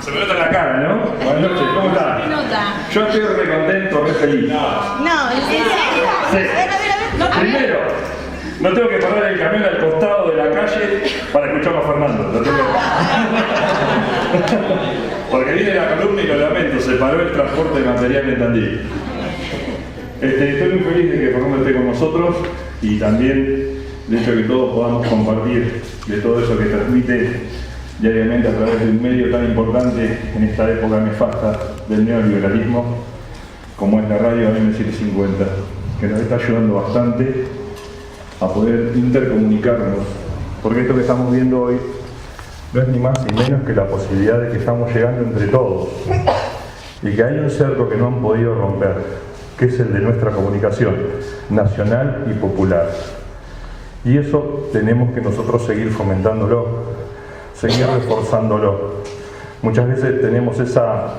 Se me nota en la cara, ¿no? Buenas noches, ¿cómo están? Se nota. Yo estoy re contento, re feliz. No, ¿en serio? Sí. A ver. Primero, no tengo que parar el camión al costado de la calle para escucharlo a Fernando. Lo tengo que... Porque viene la columna y lo lamento, se paró el transporte de material en Tandil. Estoy muy feliz de que Fernando esté con nosotros y también de hecho que todos podamos compartir de todo eso que transmite diariamente a través de un medio tan importante en esta época nefasta del neoliberalismo como es la radio AM750, que nos está ayudando bastante a poder intercomunicarnos, porque esto que estamos viendo hoy no es ni más ni menos que la posibilidad de que estamos llegando entre todos y que hay un cerco que no han podido romper, que es el de nuestra comunicación nacional y popular. Y eso tenemos que nosotros seguir fomentándolo, seguir reforzándolo. Muchas veces tenemos esa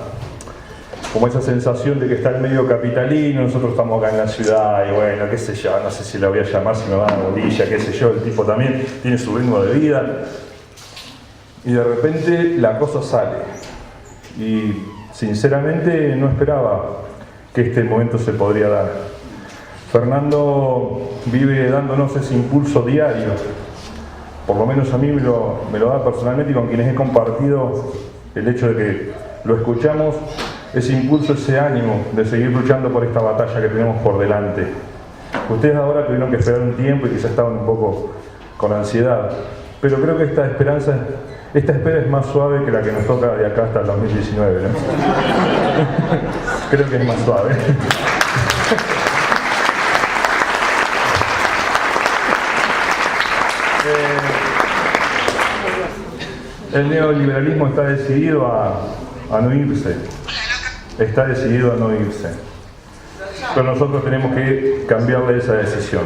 sensación de que está el medio capitalino, nosotros estamos acá en la ciudad y bueno, qué sé yo, no sé si la voy a llamar, si me van a bolilla, qué sé yo, el tipo también tiene su ritmo de vida. Y de repente la cosa sale. Y sinceramente no esperaba que este momento se podría dar. Fernando vive dándonos ese impulso diario, por lo menos a mí me lo da personalmente y con quienes he compartido el hecho de que lo escuchamos, ese impulso, ese ánimo de seguir luchando por esta batalla que tenemos por delante. Ustedes ahora tuvieron que esperar un tiempo y quizás estaban un poco con ansiedad, pero creo que esta espera es más suave que la que nos toca de acá hasta el 2019, ¿no? Creo que es más suave. El neoliberalismo está decidido a no irse. Está decidido a no irse. Pero nosotros tenemos que cambiarle esa decisión.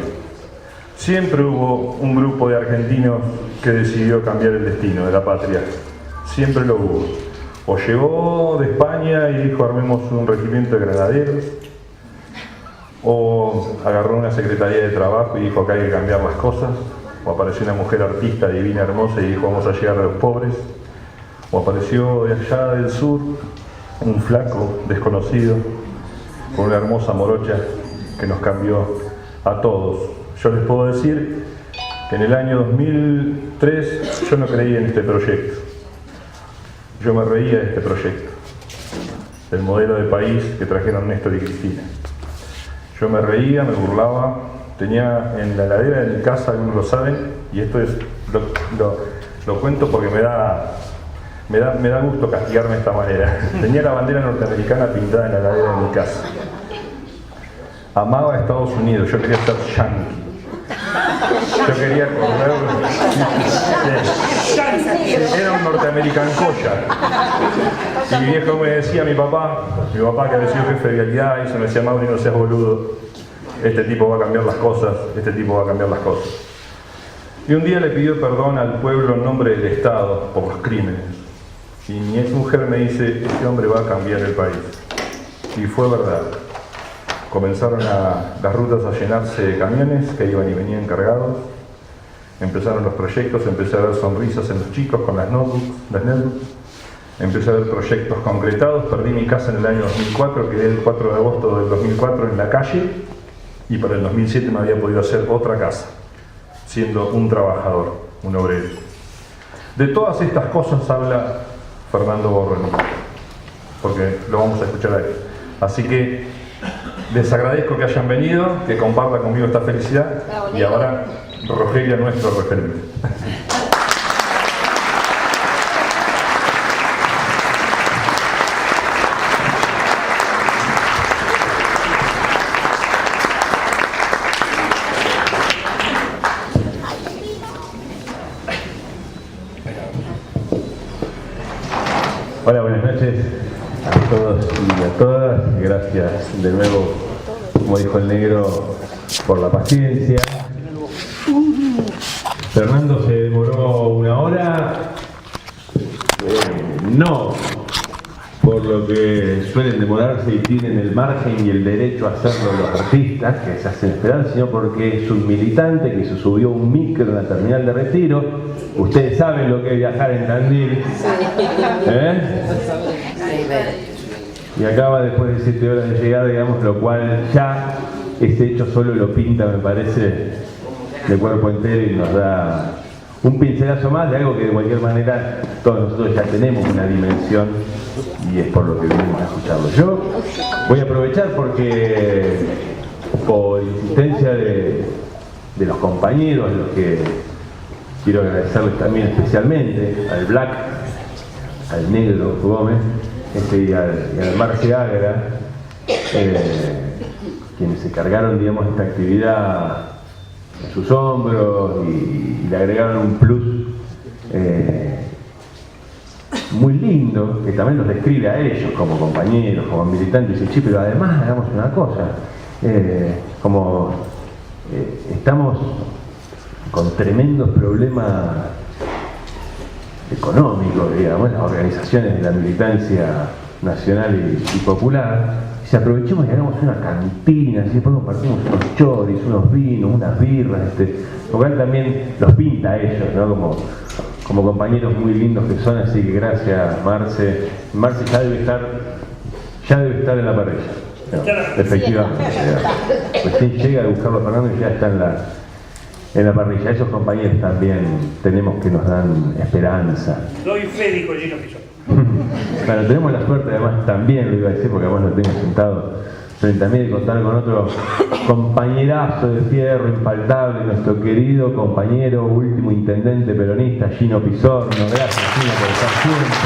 Siempre hubo un grupo de argentinos que decidió cambiar el destino de la patria. Siempre lo hubo. O llegó de España y dijo armemos un regimiento de granaderos, o agarró una secretaría de trabajo y dijo que hay que cambiar las cosas, o apareció una mujer artista divina, hermosa y dijo vamos a llegar a los pobres, o apareció de allá del sur un flaco desconocido con una hermosa morocha que nos cambió a todos. Yo les puedo decir que en el año 2003 yo no creía en este proyecto. Yo me reía de este proyecto, del modelo de país que trajeron Néstor y Cristina. Yo me reía, me burlaba, tenía en la heladera de mi casa, algunos lo saben, y esto es lo cuento porque me da gusto castigarme de esta manera. Tenía la bandera norteamericana pintada en la heladera de mi casa. Amaba a Estados Unidos, yo quería ser yankee. Yo quería correr. Era un norteamericano collar. Y mi viejo me decía, mi papá que había sido jefe de vialidad, y se me decía, Mauri, no seas boludo. Este tipo va a cambiar las cosas, este tipo va a cambiar las cosas. Y un día le pidió perdón al pueblo en nombre del Estado por los crímenes. Y mi ex mujer me dice, este hombre va a cambiar el país. Y fue verdad. Comenzaron las rutas a llenarse de camiones que iban y venían cargados. Empezaron los proyectos, empecé a ver sonrisas en los chicos con las notebooks. Empecé a ver proyectos concretados. Perdí mi casa en el año 2004, quedé el 4 de agosto del 2004 en la calle. Y para el 2007 me había podido hacer otra casa, siendo un trabajador, un obrero. De todas estas cosas habla Fernando Borroni, porque lo vamos a escuchar ahí. Así que les agradezco que hayan venido, que compartan conmigo esta felicidad. Y ahora Rogelia, nuestro referente. Hola, buenas noches a todos y a todas. Gracias de nuevo, como dijo el negro, por la paciencia. Fernando se demoró una hora. No por lo que suelen demorarse y tienen el margen y el derecho a hacerlo los artistas que se hacen esperar, sino porque es un militante que se subió a un micro en la terminal de Retiro. Ustedes saben lo que es viajar en Tandil, y acaba después de 7 horas de llegada, digamos, lo cual ya ese hecho solo lo pinta, me parece, de cuerpo entero y nos da un pincelazo más de algo que de cualquier manera todos nosotros ya tenemos una dimensión y es por lo que venimos a escucharlo. Yo voy a aprovechar porque por insistencia de los compañeros, a los que quiero agradecerles también especialmente, al Black, al Negro Gómez, y al Marce Agra, quienes se cargaron, digamos, esta actividad en sus hombros y le agregaron un plus muy lindo, que también los describe a ellos como compañeros, como militantes, y dice, pero además hagamos una cosa, estamos con tremendos problemas económicos, digamos, las organizaciones de la militancia nacional y popular, si aprovechemos y hagamos una cantina, si después compartimos unos choris, unos vinos, unas birras, lo cual también los pinta a ellos, ¿no? Como compañeros muy lindos que son, así que gracias, Marce. Marce ya debe estar en la parrilla. No, efectivamente. Recién llega a buscarlo a Fernando y ya está en la parrilla. Esos compañeros también tenemos que nos dan esperanza. Doy fe, dijo Gino Pizón. Bueno, tenemos la suerte, además, también lo iba a decir porque además lo tengo sentado frente a mí, de contar con otro compañerazo de fierro infaltable, nuestro querido compañero, último intendente peronista, Gino Pizorno. Gracias, Gino, por estar siempre.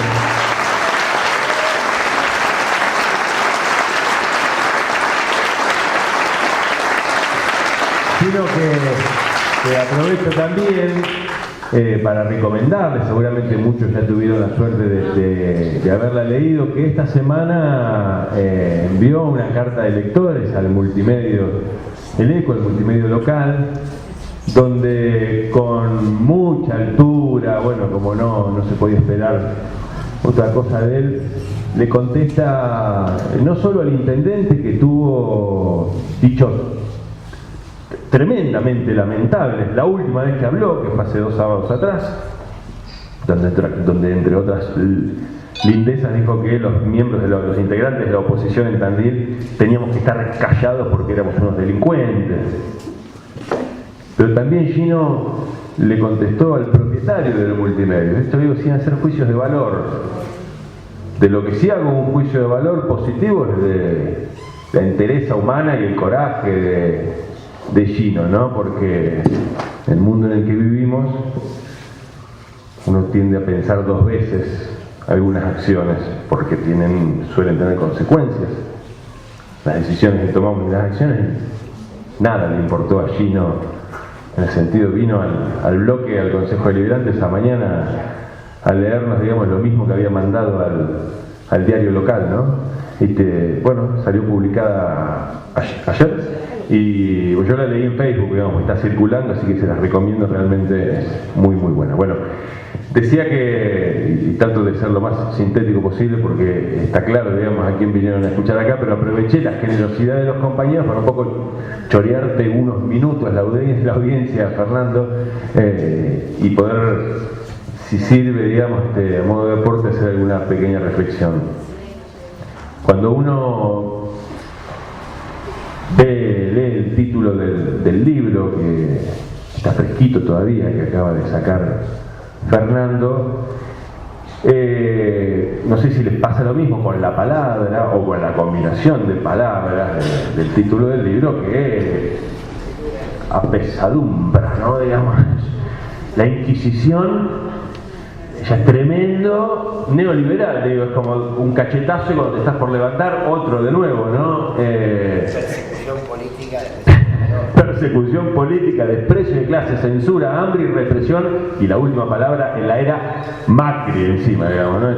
Gino, que aprovecho también para recomendarles, seguramente muchos ya tuvieron la suerte de haberla leído, que esta semana envió una carta de lectores al multimedio, el Eco, el multimedio local, donde con mucha altura, bueno, como no se podía esperar otra cosa de él, le contesta no solo al intendente, que tuvo dichos tremendamente lamentables. La última vez que habló, que fue hace 2 sábados atrás, donde entre otras lindezas dijo que los miembros los integrantes de la oposición en Tandil teníamos que estar callados porque éramos unos delincuentes. Pero también Gino le contestó al propietario del multimedio, esto digo sin hacer juicios de valor. De lo que sí hago un juicio de valor positivo es de la entereza humana y el coraje de Gino, ¿no? Porque el mundo en el que vivimos uno tiende a pensar 2 veces algunas acciones porque suelen tener consecuencias. Las decisiones que tomamos y las acciones, nada le importó a Gino, en el sentido, vino al bloque, al Consejo Deliberante esa mañana a leernos, digamos, lo mismo que había mandado al diario local, ¿no? Bueno, salió publicada ayer. Y yo la leí en Facebook, digamos, está circulando, así que se las recomiendo, realmente es muy muy buena. Bueno, decía que, y trato de ser lo más sintético posible porque está claro, digamos, a quién vinieron a escuchar acá, pero aproveché la generosidad de los compañeros para un poco chorearte unos minutos la audiencia, Fernando, y poder, si sirve, digamos, a modo de aporte, hacer alguna pequeña reflexión. Cuando uno lee el título del libro, que está fresquito todavía, que acaba de sacar Fernando, no sé si les pasa lo mismo con la palabra o con la combinación de palabras del título del libro, que apesadumbra, ¿no? Digamos, la Inquisición ya es tremendo, neoliberal, digo, es como un cachetazo y cuando te estás por levantar, otro de nuevo, ¿no? Persecución política, persecución política, desprecio de clase, censura, hambre y represión, y la última palabra en la era Macri encima, digamos, ¿no?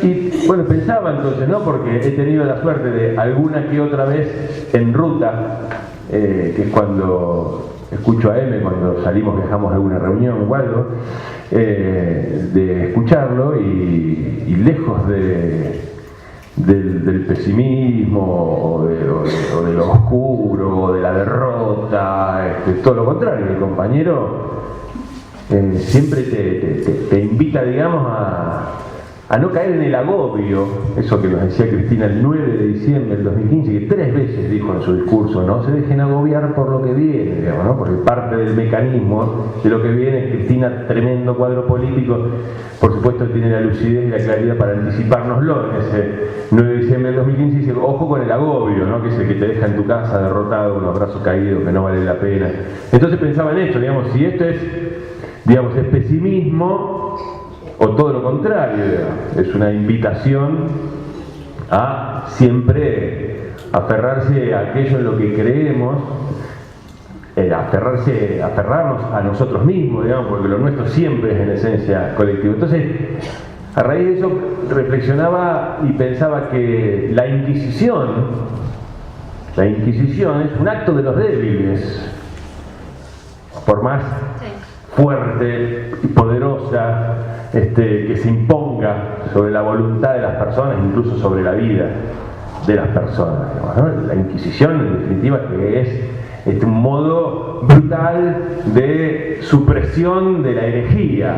Y bueno, pensaba entonces, ¿no? Porque he tenido la suerte de alguna que otra vez en ruta, que es cuando escucho a M, cuando salimos, viajamos a alguna reunión o algo, de escucharlo y lejos del pesimismo o de lo oscuro o de la derrota, todo lo contrario, el compañero siempre te invita, digamos, a no caer en el agobio, eso que nos decía Cristina el 9 de diciembre del 2015, que 3 veces dijo en su discurso, no se dejen agobiar por lo que viene, digamos, ¿no? Porque parte del mecanismo de lo que viene. Cristina, tremendo cuadro político, por supuesto tiene la lucidez y la claridad para anticipárnoslo en ese 9 de diciembre del 2015, y dice, ojo con el agobio, ¿no? Que es el que te deja en tu casa derrotado, con los brazos caídos, que no vale la pena. Entonces pensaba en esto, digamos, si esto es, digamos, es pesimismo, o todo lo contrario, es una invitación a siempre aferrarse a aquello en lo que creemos, aferrarnos a nosotros mismos, digamos, porque lo nuestro siempre es en esencia colectivo. Entonces, a raíz de eso reflexionaba y pensaba que la Inquisición es un acto de los débiles, por más fuerte y poderosa que se imponga sobre la voluntad de las personas, incluso sobre la vida de las personas, ¿no? La Inquisición, en definitiva, que es un modo brutal de supresión de la herejía,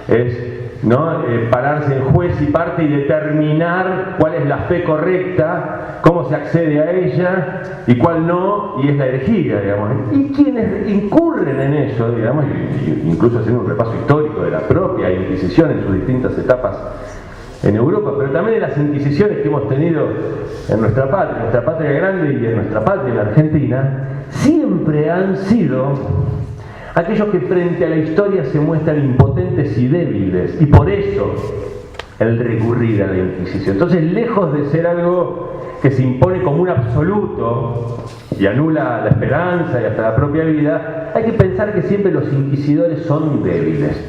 es, ¿no? Pararse en juez y parte y determinar cuál es la fe correcta, cómo se accede a ella y cuál no, y es la herejía, digamos. Y quienes incurren en eso, digamos, incluso haciendo un repaso histórico de la propia Inquisición en sus distintas etapas en Europa, pero también de las inquisiciones que hemos tenido en nuestra patria grande y en nuestra patria, en la Argentina, siempre han sido aquellos que frente a la historia se muestran impotentes y débiles, y por eso el recurrir a la Inquisición. Entonces, lejos de ser algo que se impone como un absoluto y anula la esperanza y hasta la propia vida, hay que pensar que siempre los inquisidores son débiles.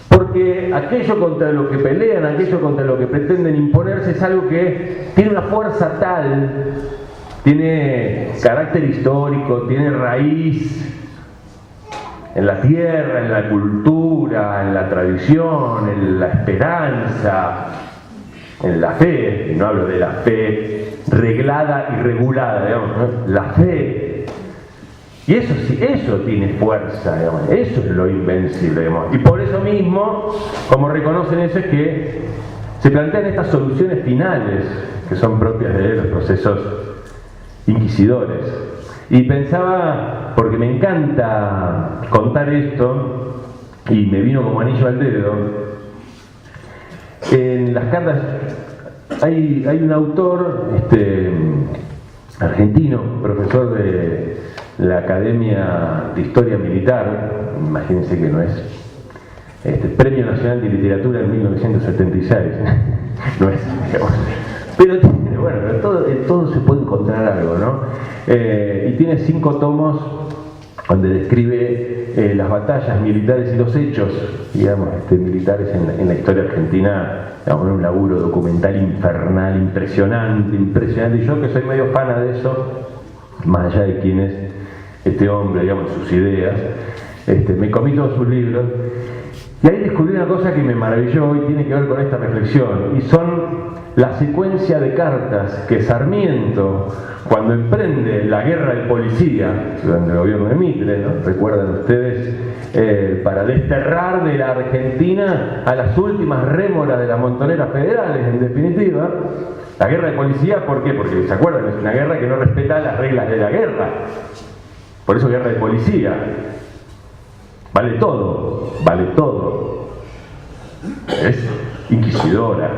Porque aquello contra lo que pelean, aquello contra lo que pretenden imponerse, es algo que tiene una fuerza tal, tiene carácter histórico, tiene raíz en la tierra, en la cultura, en la tradición, en la esperanza, en la fe. Y no hablo de la fe reglada y regulada, digamos, ¿no? La fe. Y eso sí, eso tiene fuerza, digamos, eso es lo invencible, digamos. Y por eso mismo, como reconocen eso, es que se plantean estas soluciones finales que son propias de los procesos inquisidores. Y pensaba, porque me encanta contar esto, y me vino como anillo al dedo, en las cartas hay un autor argentino, profesor de la Academia de Historia Militar, imagínense que no es, Premio Nacional de Literatura en 1976, no es, digamos, pero bueno, pero todo se puede encontrar algo, ¿no? Y tiene 5 tomos donde describe las batallas militares y los hechos, digamos, militares en la historia argentina, digamos, un laburo documental infernal, impresionante, y yo que soy medio fana de eso, más allá de quién es este hombre, digamos, sus ideas, me comí todos sus libros, y ahí descubrí una cosa que me maravilló y tiene que ver con esta reflexión, y son la secuencia de cartas que Sarmiento, cuando emprende la guerra de policía durante el gobierno de Mitre, ¿no? Recuerdan ustedes, para desterrar de la Argentina a las últimas rémoras de las montoneras federales, en definitiva. La guerra de policía, ¿por qué? Porque, ¿se acuerdan? Es una guerra que no respeta las reglas de la guerra. Por eso guerra de policía. Vale todo, vale todo. Es inquisidora.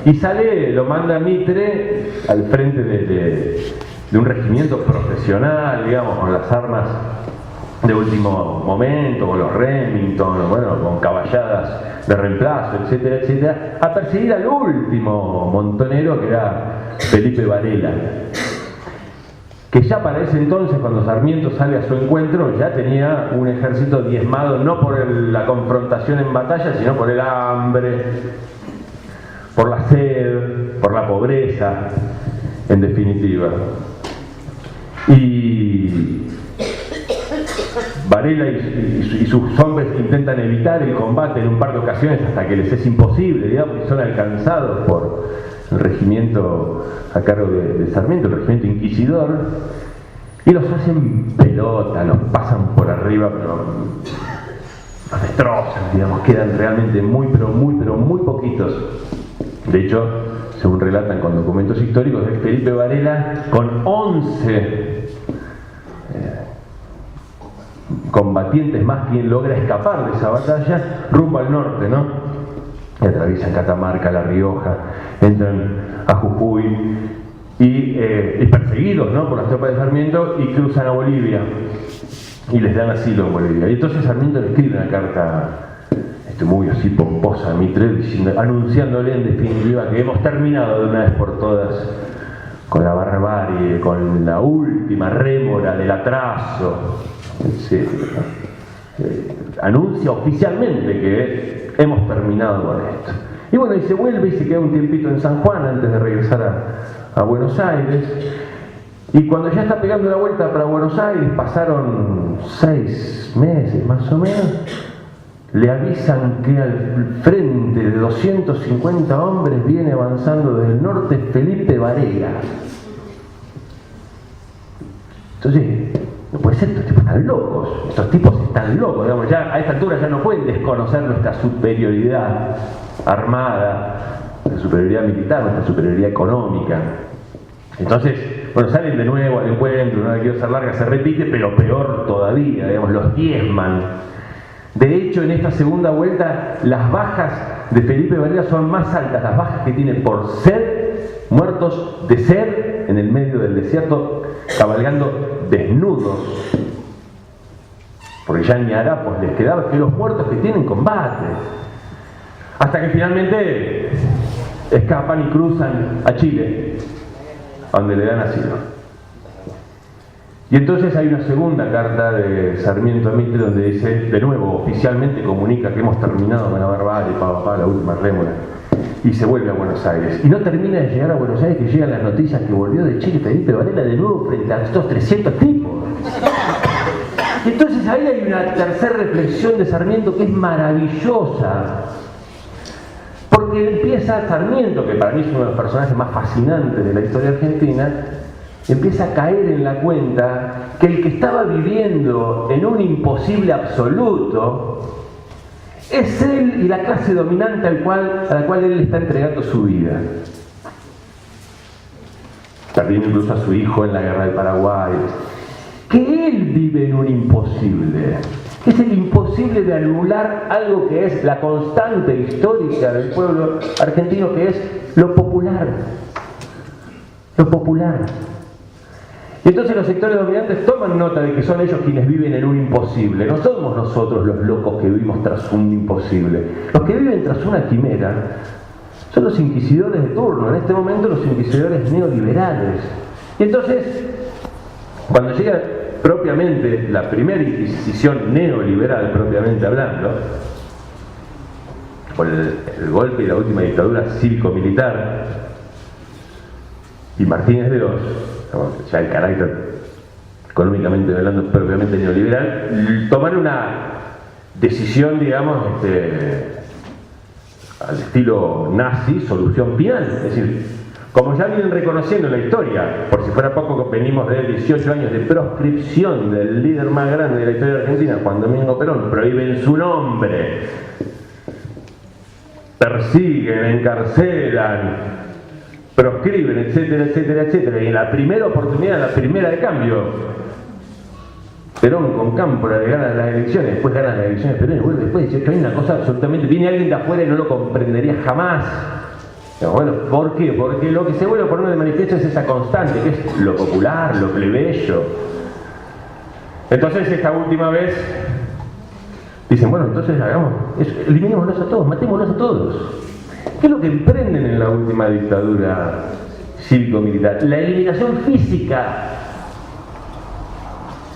Y sale, lo manda Mitre al frente de un regimiento profesional, digamos, con las armas de último momento, con los Remington, bueno, con caballadas de reemplazo, etcétera, etcétera, a perseguir al último montonero, que era Felipe Varela, que ya para ese entonces, cuando Sarmiento sale a su encuentro, ya tenía un ejército diezmado no por la confrontación en batalla, sino por el hambre, por la sed, por la pobreza, en definitiva. Y Varela y sus hombres intentan evitar el combate en un par de ocasiones hasta que les es imposible, digamos, y son alcanzados por el regimiento a cargo de Sarmiento, el regimiento inquisidor, y los hacen pelota, los pasan por arriba, pero los destrozan, digamos, quedan realmente muy poquitos. De hecho, según relatan con documentos históricos, es Felipe Varela con 11 combatientes más quien logra escapar de esa batalla rumbo al norte, ¿no? Y atraviesan Catamarca, La Rioja, entran a Jujuy y perseguidos, ¿no?, por las tropas de Sarmiento, y cruzan a Bolivia y les dan asilo en Bolivia. Y entonces Sarmiento le escribe una carta muy así pomposa a Mitre, anunciándole en definitiva que hemos terminado de una vez por todas con la barbarie, con la última rémora del atraso, etc. Anuncia oficialmente que hemos terminado con esto. Y bueno, y se vuelve y se queda un tiempito en San Juan antes de regresar a Buenos Aires. Y cuando ya está pegando la vuelta para Buenos Aires, pasaron 6 meses más o menos, le avisan que al frente de 250 hombres viene avanzando desde el norte Felipe Varela. Entonces, no puede ser, estos tipos están locos, estos tipos están locos, digamos, ya a esta altura ya no pueden desconocer nuestra superioridad armada, nuestra superioridad militar, nuestra superioridad económica. Entonces, bueno, salen de nuevo al encuentro, no la quiero hacer larga, se repite, pero peor todavía, digamos, los diezman. De hecho, en esta segunda vuelta, las bajas de Felipe Varela son más altas, las bajas que tiene por sed, muertos de sed en el medio del desierto, cabalgando desnudos, porque ya ni harapos les quedaba, que los muertos que tienen combate, hasta que finalmente escapan y cruzan a Chile, donde le dan asilo. Y entonces hay una segunda carta de Sarmiento a Mitre donde dice, de nuevo, oficialmente comunica que hemos terminado con la barbarie, la última rémora, y se vuelve a Buenos Aires. Y no termina de llegar a Buenos Aires, que llegan las noticias que volvió de Chile Felipe Varela de nuevo frente a estos 300 tipos. Y entonces ahí hay una tercera reflexión de Sarmiento que es maravillosa. Porque empieza Sarmiento, que para mí es uno de los personajes más fascinantes de la historia argentina, empieza a caer en la cuenta que el que estaba viviendo en un imposible absoluto es él y la clase dominante a la cual él le está entregando su vida. Perdiendo incluso a su hijo en la guerra del Paraguay. Que él vive en un imposible. Es el imposible de anular algo que es la constante histórica del pueblo argentino, que es lo popular. Lo popular. Y entonces los sectores dominantes toman nota de que son ellos quienes viven en un imposible. No somos nosotros los locos que vivimos tras un imposible. Los que viven tras una quimera son los inquisidores de turno, en este momento los inquisidores neoliberales. Y entonces, cuando llega propiamente la primera inquisición neoliberal, propiamente hablando, por el golpe y la última dictadura cívico-militar, y Martínez de Oz, ya el carácter económicamente hablando propiamente neoliberal, tomar una decisión, digamos, al estilo nazi, solución final. Es decir, como ya vienen reconociendo en la historia, por si fuera poco, venimos de 18 años de proscripción del líder más grande de la historia de Argentina, Juan Domingo Perón, prohíben su nombre, persiguen, encarcelan, proscriben, etcétera, etcétera, etcétera. Y en la primera oportunidad, la primera de cambio, Perón con Cámpora le gana las elecciones, después gana las elecciones Perón y vuelve después de 18 años, una cosa absolutamente, viene alguien de afuera y no lo comprendería jamás. Pero bueno, ¿por qué? Porque lo que se vuelve a poner de manifiesto es esa constante, que es lo popular, lo plebeyo. Entonces esta última vez dicen, bueno, entonces eliminémoslos a todos, matémoslos a todos. ¿Qué es lo que emprenden en la última dictadura cívico-militar? La eliminación física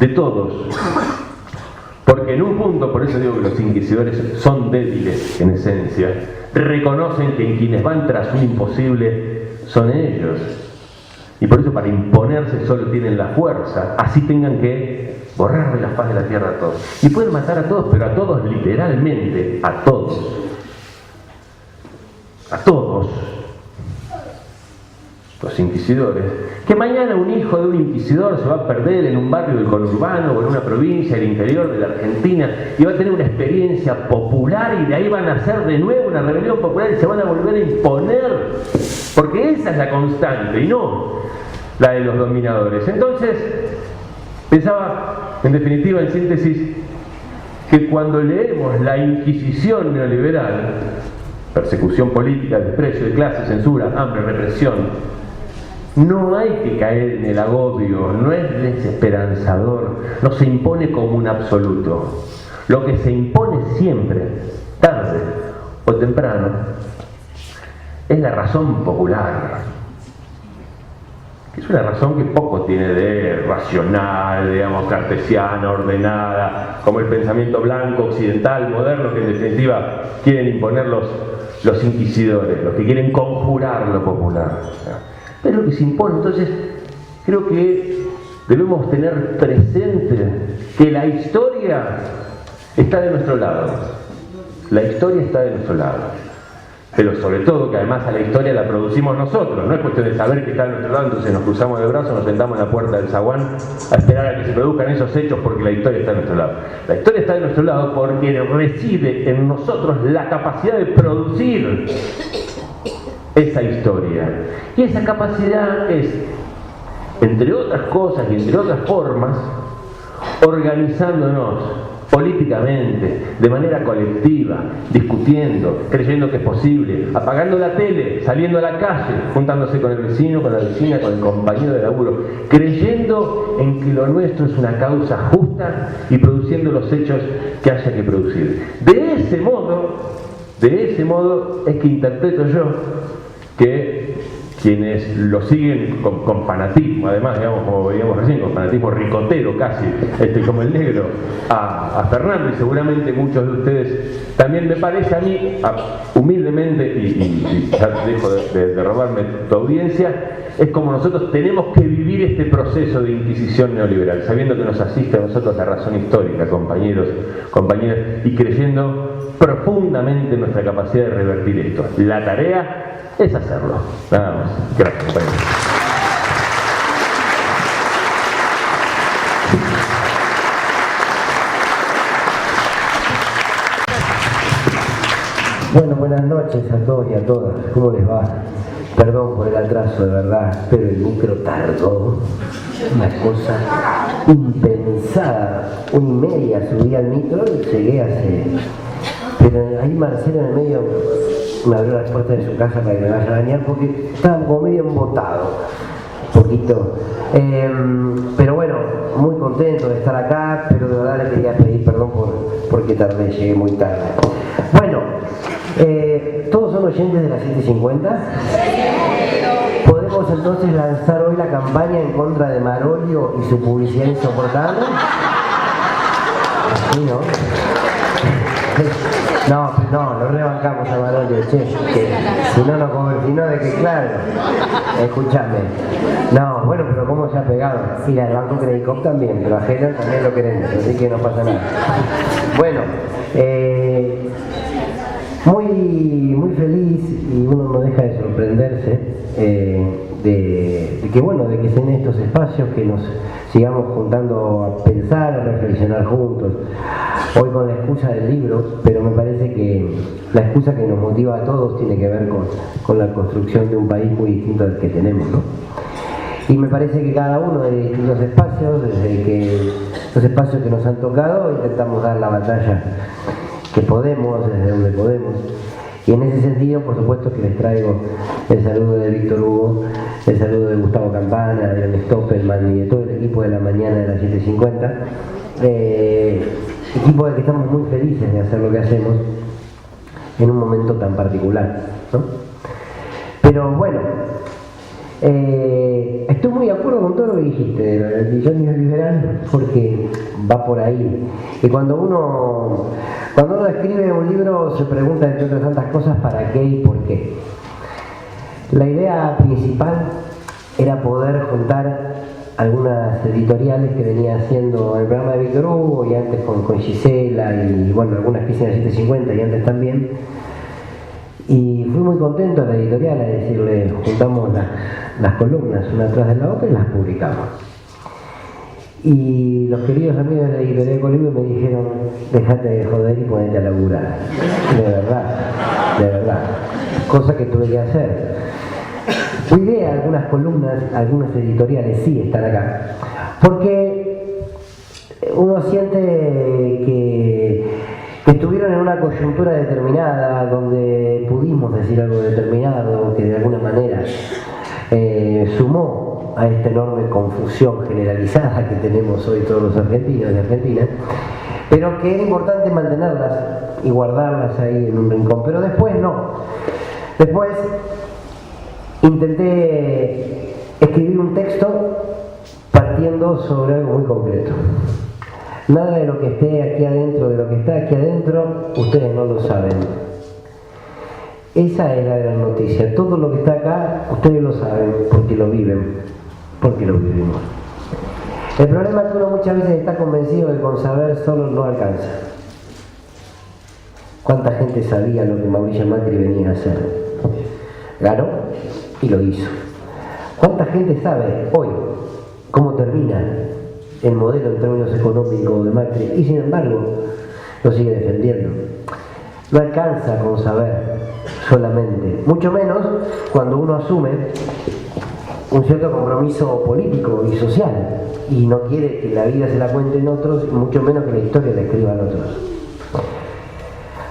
de todos. Porque en un punto, por eso digo que los inquisidores son débiles en esencia, reconocen que en quienes van tras un imposible son ellos. Y por eso para imponerse solo tienen la fuerza, así tengan que borrar de la faz de la tierra a todos. Y pueden matar a todos, pero a todos literalmente, a todos. A todos. los inquisidores, que mañana un hijo de un inquisidor se va a perder en un barrio del conurbano o en una provincia del interior de la Argentina y va a tener una experiencia popular y de ahí van a hacer de nuevo una rebelión popular y se van a volver a imponer, porque esa es la constante y no la de los dominadores. Entonces, pensaba, en definitiva, en síntesis, que cuando leemos la Inquisición neoliberal, persecución política, desprecio de clase, censura, hambre, represión, no hay que caer en el agobio, no es desesperanzador, no se impone como un absoluto. Lo que se impone siempre, tarde o temprano, es la razón popular, que es una razón que poco tiene de racional, digamos, cartesiana, ordenada, como el pensamiento blanco, occidental, moderno, que en definitiva quieren imponer los inquisidores, los que quieren conjurar lo popular. Pero lo que se impone, entonces, creo que debemos tener presente que la historia está de nuestro lado. La historia está de nuestro lado. Pero sobre todo que además a la historia la producimos nosotros. No es cuestión de saber que está de nuestro lado, entonces nos cruzamos de brazos, nos sentamos en la puerta del zaguán a esperar a que se produzcan esos hechos porque la historia está de nuestro lado. La historia está de nuestro lado porque reside en nosotros la capacidad de producir esa historia. Y esa capacidad es, entre otras cosas y entre otras formas, organizándonos políticamente, de manera colectiva, discutiendo, creyendo que es posible, apagando la tele, saliendo a la calle, juntándose con el vecino, con la vecina, con el compañero de laburo, creyendo en que lo nuestro es una causa justa y produciendo los hechos que haya que producir. De ese modo es que interpreto yo que quienes lo siguen con fanatismo, además, digamos, como veíamos recién, con fanatismo ricotero casi, como el negro, a Fernando, y seguramente muchos de ustedes también, me parece a mí, humildemente, y ya dejo de robarme tu audiencia, es como nosotros tenemos que vivir este proceso de inquisición neoliberal, sabiendo que nos asiste a nosotros la razón histórica, compañeros, compañeras, y creyendo profundamente en nuestra capacidad de revertir esto. La tarea es hacerlo. Nada más. Gracias, compañeros. Bueno, buenas noches a todos y a todas. ¿Cómo les va? Perdón por el atraso, de verdad, pero el micro tardó. Una cosa impensada. 1:30 subí al micro y llegué hace... Pero ahí Marcelo en el medio me abrió las puertas de su casa para que me vaya a bañar porque estaba como medio embotado, un poquito. Pero bueno, muy contento de estar acá, pero de verdad le quería pedir perdón porque tardé, llegué muy tarde. Bueno, ¿todos son oyentes de las 7:50? ¿Podemos entonces lanzar hoy la campaña en contra de Marolio y su publicidad insoportable? Así, ¿no? No, lo rebancamos a Marolio, che, que si no nos convertimos de que claro, escúchame. No, bueno, pero ¿cómo se ha pegado? Mira, el Banco Credit Cop también, pero a Heller también lo queremos, así que no pasa nada. Bueno, muy feliz, y uno no deja de sorprenderse de que sean estos espacios que nos sigamos juntando a pensar, a reflexionar juntos. Hoy con la excusa del libro, pero me parece que la excusa que nos motiva a todos tiene que ver con la construcción de un país muy distinto al que tenemos, ¿no? Y me parece que cada uno de distintos espacios, desde que los espacios que nos han tocado, intentamos dar la batalla que podemos, desde donde podemos. Y en ese sentido, por supuesto que les traigo el saludo de Víctor Hugo, el saludo de Gustavo Campana, de León Stoppelman y de todo el equipo de la mañana de las 7:50. Equipo del que estamos muy felices de hacer lo que hacemos en un momento tan particular, ¿no? Pero bueno, estoy muy de acuerdo con todo lo que dijiste del billón neoliberal, porque va por ahí. Y cuando uno escribe un libro se pregunta, entre otras tantas cosas, ¿para qué y por qué? La idea principal era poder juntar algunas editoriales que venía haciendo el programa de Víctor Hugo y antes con Gisela y bueno, algunas que hice en la 7:50 y antes también. Y fui muy contento a la editorial a decirle, juntamos las columnas una tras de la otra y las publicamos. Y los queridos amigos de la editorial Colibrí me dijeron, dejate de joder y ponete a laburar. De verdad. Cosa que tuve que hacer. Cuidé algunas columnas, algunas editoriales sí están acá. Porque uno siente que estuvieron en una coyuntura determinada, donde pudimos decir algo determinado, que de alguna manera sumó a esta enorme confusión generalizada que tenemos hoy todos los argentinos y argentinas, pero que era importante mantenerlas y guardarlas ahí en un rincón. Pero después no. Después intenté escribir un texto partiendo sobre algo muy concreto. Nada de lo que esté aquí adentro, de lo que está aquí adentro, ustedes no lo saben. Esa es la gran noticia. Todo lo que está acá, ustedes lo saben, porque lo viven, porque lo vivimos. El problema es que uno muchas veces está convencido de que con saber solo no alcanza. ¿Cuánta gente sabía lo que Mauricio Macri venía a hacer? Ganó y lo hizo. ¿Cuánta gente sabe hoy cómo termina el modelo en términos económicos de Macri y sin embargo lo sigue defendiendo? No alcanza con saber solamente, mucho menos cuando uno asume un cierto compromiso político y social y no quiere que la vida se la cuenten otros y mucho menos que la historia la escriban otros.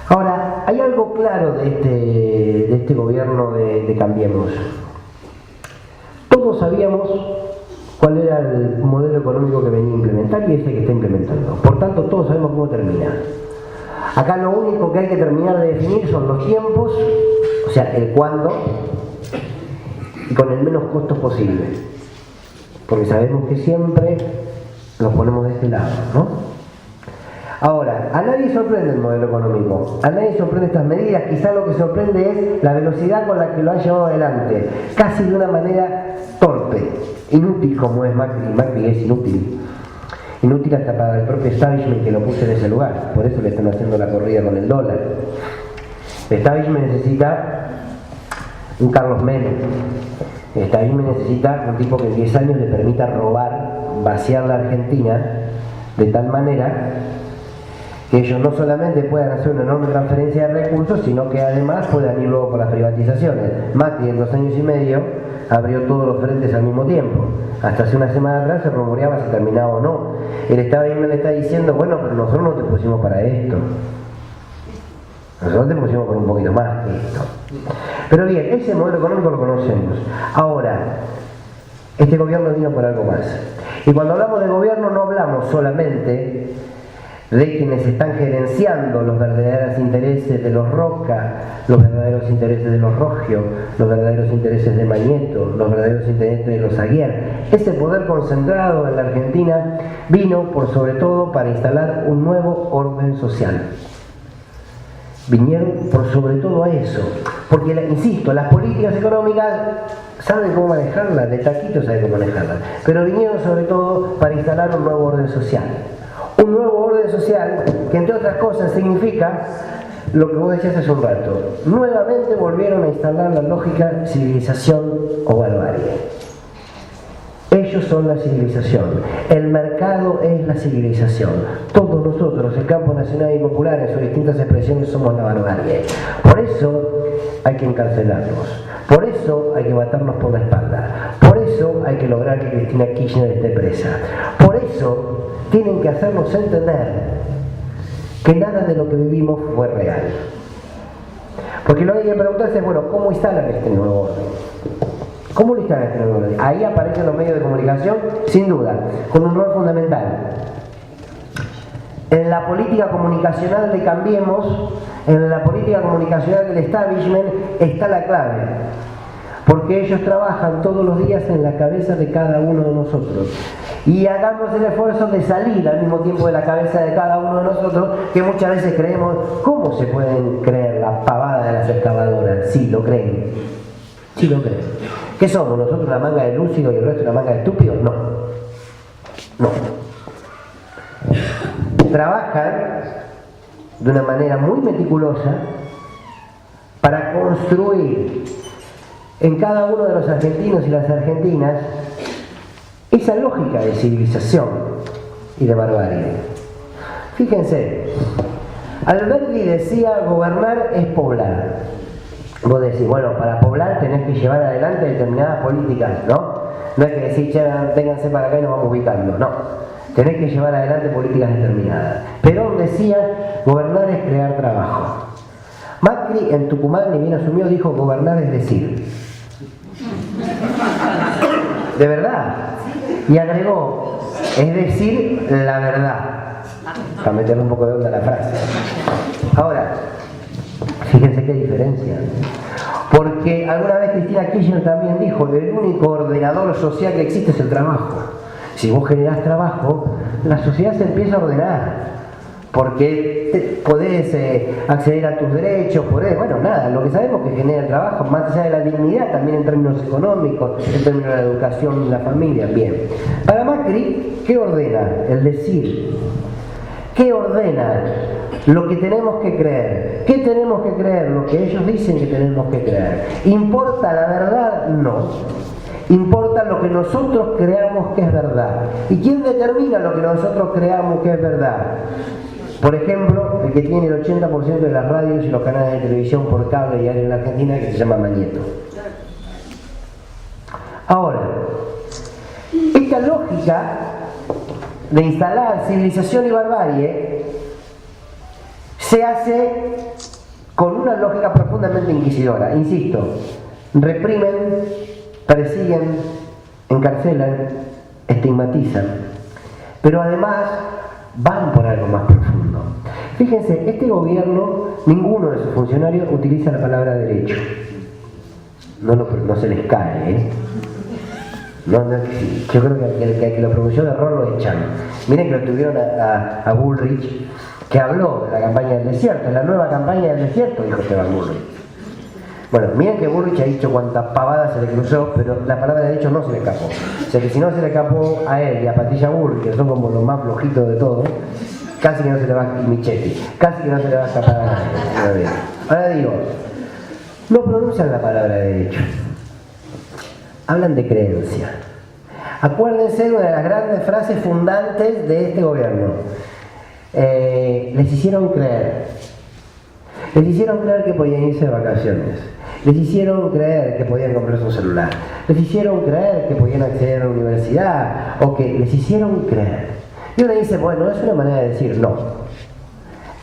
Ahora, hay algo claro de este gobierno de Cambiemos. Todos sabíamos cuál era el modelo económico que venía a implementar y ese que está implementando. Por tanto, todos sabemos cómo termina. Acá lo único que hay que terminar de definir son los tiempos, o sea, el cuándo, y con el menos costos posible. Porque sabemos que siempre nos ponemos de este lado, ¿no? Ahora, a nadie sorprende el modelo económico, a nadie sorprende estas medidas, quizá lo que sorprende es la velocidad con la que lo ha llevado adelante, casi de una manera torpe, inútil como es Macri. Macri es inútil hasta para el propio establishment que lo puso en ese lugar, por eso le están haciendo la corrida con el dólar. El establishment necesita un Carlos Menem, el establishment necesita un tipo que en 10 años le permita robar, vaciar la Argentina de tal manera que ellos no solamente puedan hacer una enorme transferencia de recursos, sino que además puedan ir luego por las privatizaciones. Macri en 2 años y medio abrió todos los frentes al mismo tiempo. Hasta hace una semana atrás se rumoreaba si terminaba o no. El establishment le está diciendo, bueno, pero nosotros no te pusimos para esto. Nosotros te pusimos por un poquito más que esto. Pero bien, ese modelo económico lo conocemos. Ahora, este gobierno vino por algo más. Y cuando hablamos de gobierno no hablamos solamente de quienes están gerenciando los verdaderos intereses de los Roca, los verdaderos intereses de los Rogio, los verdaderos intereses de Mañeto, los verdaderos intereses de los Aguiar. Ese poder concentrado en la Argentina vino por sobre todo para instalar un nuevo orden social. Vinieron por sobre todo a eso, porque insisto, las políticas económicas saben cómo manejarlas, de taquito saben cómo manejarlas, pero vinieron sobre todo para instalar un nuevo orden social. Un nuevo orden social que entre otras cosas significa lo que vos decías hace un rato. Nuevamente volvieron a instalar la lógica civilización o barbarie. Ellos son la civilización. El mercado es la civilización. Todos nosotros, el campo nacional y popular en sus distintas expresiones, somos la barbarie. Por eso hay que encarcelarnos. Por eso hay que matarnos por la espalda. Por eso hay que lograr que Cristina Kirchner esté presa. Por eso tienen que hacernos entender que nada de lo que vivimos fue real. Porque lo que hay que preguntarse es, bueno, ¿cómo instalan este nuevo orden? ¿Cómo lo instalan este nuevo orden? Ahí aparecen los medios de comunicación, sin duda, con un rol fundamental. En la política comunicacional de Cambiemos, en la política comunicacional del establishment, está la clave. Porque ellos trabajan todos los días en la cabeza de cada uno de nosotros. Y hagamos el esfuerzo de salir al mismo tiempo de la cabeza de cada uno de nosotros, que muchas veces creemos, ¿cómo se pueden creer la pavada de las excavadoras? Sí, lo creen. Sí, lo creen. ¿Qué somos? ¿Nosotros una manga de lúcidos y el resto una manga de estúpidos? No. No. Trabajan de una manera muy meticulosa para construir en cada uno de los argentinos y las argentinas esa lógica de civilización y de barbarie. Fíjense, Alberti decía gobernar es poblar. Vos decís, bueno, para poblar tenés que llevar adelante determinadas políticas, ¿no? No es que decir, che, vénganse para acá y nos vamos ubicando, no. Tenés que llevar adelante políticas determinadas. Perón decía, gobernar es crear trabajo. Macri en Tucumán, ni bien asumió, dijo, gobernar es decir. De verdad. Y agregó, es decir, la verdad. Para meterle un poco de onda a la frase. Ahora, fíjense qué diferencia. Porque alguna vez Cristina Kirchner también dijo, el único ordenador social que existe es el trabajo. Si vos generás trabajo, la sociedad se empieza a ordenar. Porque podés acceder a tus derechos, bueno, nada, lo que sabemos que genera el trabajo, más allá de la dignidad, también en términos económicos, en términos de la educación, la familia, bien. Para Macri, ¿qué ordena? El decir. ¿Qué ordena? Lo que tenemos que creer. ¿Qué tenemos que creer? Lo que ellos dicen que tenemos que creer. ¿Importa la verdad? No. Importa lo que nosotros creamos que es verdad. ¿Y quién determina lo que nosotros creamos que es verdad? Por ejemplo, el que tiene el 80% de las radios y los canales de televisión por cable y área en la Argentina, que se llama Mañeto. Ahora, esta lógica de instalar civilización y barbarie se hace con una lógica profundamente inquisidora. Insisto, reprimen, persiguen, encarcelan, estigmatizan, pero además van por algo más profundo. Fíjense, este gobierno, ninguno de sus funcionarios utiliza la palabra derecho. No se les cae, ¿eh? Yo creo que el que lo pronunció de error lo echan. Miren que lo tuvieron a Bullrich, que habló de la campaña del desierto, la nueva campaña del desierto, dijo Esteban Bullrich. Bueno, miren que Bullrich ha dicho cuántas pavadas se le cruzó, pero la palabra derecho no se le escapó. O sea que si no se le escapó a él y a Patricia Bullrich, que son como los más flojitos de todos, casi que no se le va a Michetti, casi que no se le va a escapar a nadie. Ahora digo, no pronuncian la palabra derecho. Hablan de creencia. Acuérdense de una de las grandes frases fundantes de este gobierno. Les hicieron creer que podían irse de vacaciones. Les hicieron creer que podían comprarse un celular. Les hicieron creer que podían acceder a la universidad. O que les hicieron creer. Y uno dice, bueno, es una manera de decir no.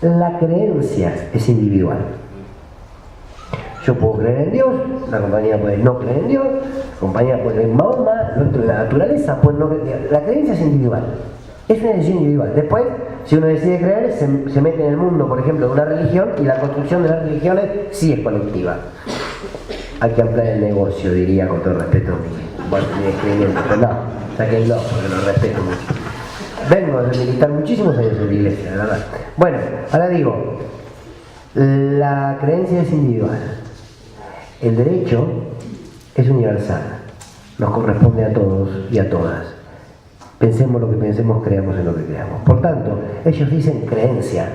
La creencia es individual. Yo puedo creer en Dios, la compañía puede no creer en Dios, la compañía puede creer en Mahoma, la naturaleza puede no creer. La creencia es individual. Es una decisión individual. Después, si uno decide creer, se mete en el mundo, por ejemplo, de una religión, y la construcción de las religiones sí es colectiva. Hay que ampliar el negocio, diría con todo respeto mi escribiente, pero no, sáquenlo, porque lo respeto mucho. Vengo de militar muchísimos años en la iglesia, la verdad. Bueno, ahora digo, la creencia es individual. El derecho es universal. Nos corresponde a todos y a todas. Pensemos lo que pensemos, creamos en lo que creamos. Por tanto, ellos dicen creencia,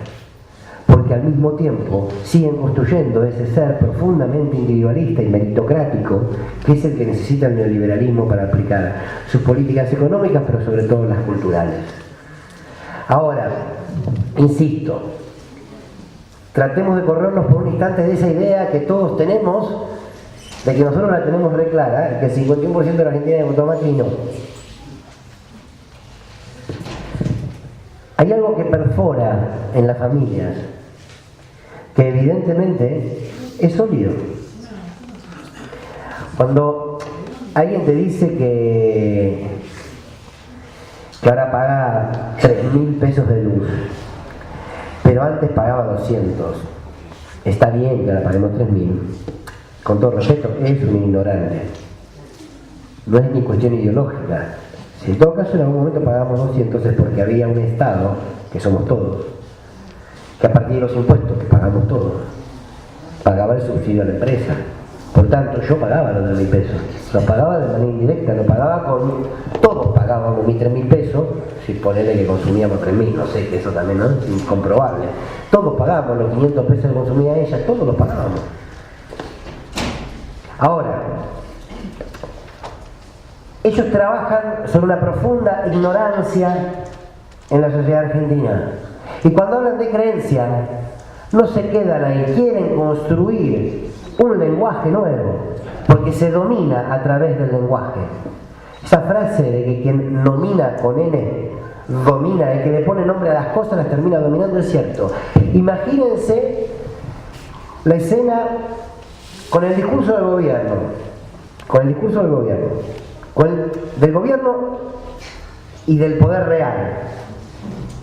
porque al mismo tiempo siguen construyendo ese ser profundamente individualista y meritocrático, que es el que necesita el neoliberalismo para aplicar sus políticas económicas, pero sobre todo las culturales. Ahora, insisto, tratemos de corrernos por un instante de esa idea que todos tenemos, de que nosotros la tenemos re clara, que el 51% de la Argentina votó Macri y no. Hay algo que perfora en las familias, que evidentemente es sólido. Cuando alguien te dice que ahora paga 3.000 pesos de luz, pero antes pagaba 200, está bien que ahora paguemos 3.000. Con todo respeto, es un ignorante. No es ni cuestión ideológica. Si en todo caso en algún momento pagamos 200 es porque había un Estado, que somos todos, que a partir de los impuestos que pagamos todos, pagaba el subsidio a la empresa. Por tanto, yo pagaba los 3.000 pesos. Lo pagaba de manera indirecta, lo pagaba con... Todos pagábamos mis 3.000 pesos, si ponele que consumíamos 3.000, no sé, que eso también no es incomprobable. Todos pagábamos los 500 pesos que consumía ella, todos los pagábamos. Ahora, ellos trabajan sobre una profunda ignorancia en la sociedad argentina. Y cuando hablan de creencia, no se quedan ahí, quieren construir un lenguaje nuevo, porque se domina a través del lenguaje. Esa frase de que quien nomina con N, domina, el que le pone nombre a las cosas las termina dominando, es cierto. Imagínense la escena con el discurso del gobierno, del gobierno y del poder real,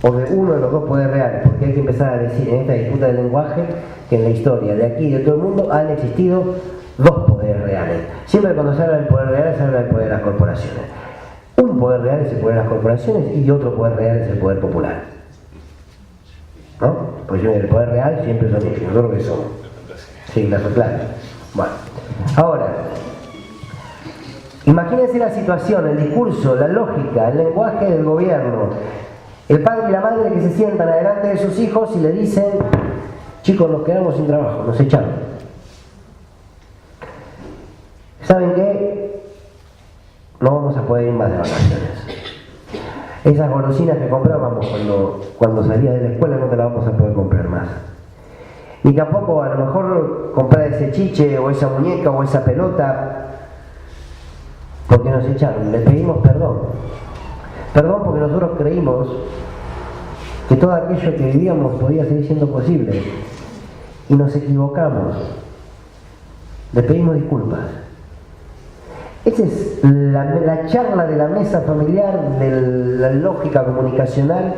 o de uno de los dos poderes reales, porque hay que empezar a decir en esta disputa del lenguaje que en la historia de aquí y de todo el mundo han existido dos poderes reales. Siempre cuando se habla del poder real se habla del poder de las corporaciones. Un poder real es el poder de las corporaciones y otro poder real es el poder popular, ¿no? Pues el poder real siempre son ellos, nosotros que somos. Sí, la claro. Bueno, ahora, imagínense la situación, el discurso, la lógica, el lenguaje del gobierno. El padre y la madre que se sientan adelante de sus hijos y le dicen: chicos, nos quedamos sin trabajo, nos echaron. ¿Saben qué? No vamos a poder ir más de vacaciones. Esas golosinas que comprábamos cuando salías de la escuela no te las vamos a poder comprar más. Ni tampoco a lo mejor comprar ese chiche o esa muñeca o esa pelota, porque nos echaron. Les pedimos perdón. Perdón porque nosotros creímos que todo aquello que vivíamos podía seguir siendo posible y nos equivocamos. Les pedimos disculpas. Esa es la charla de la mesa familiar, de la lógica comunicacional,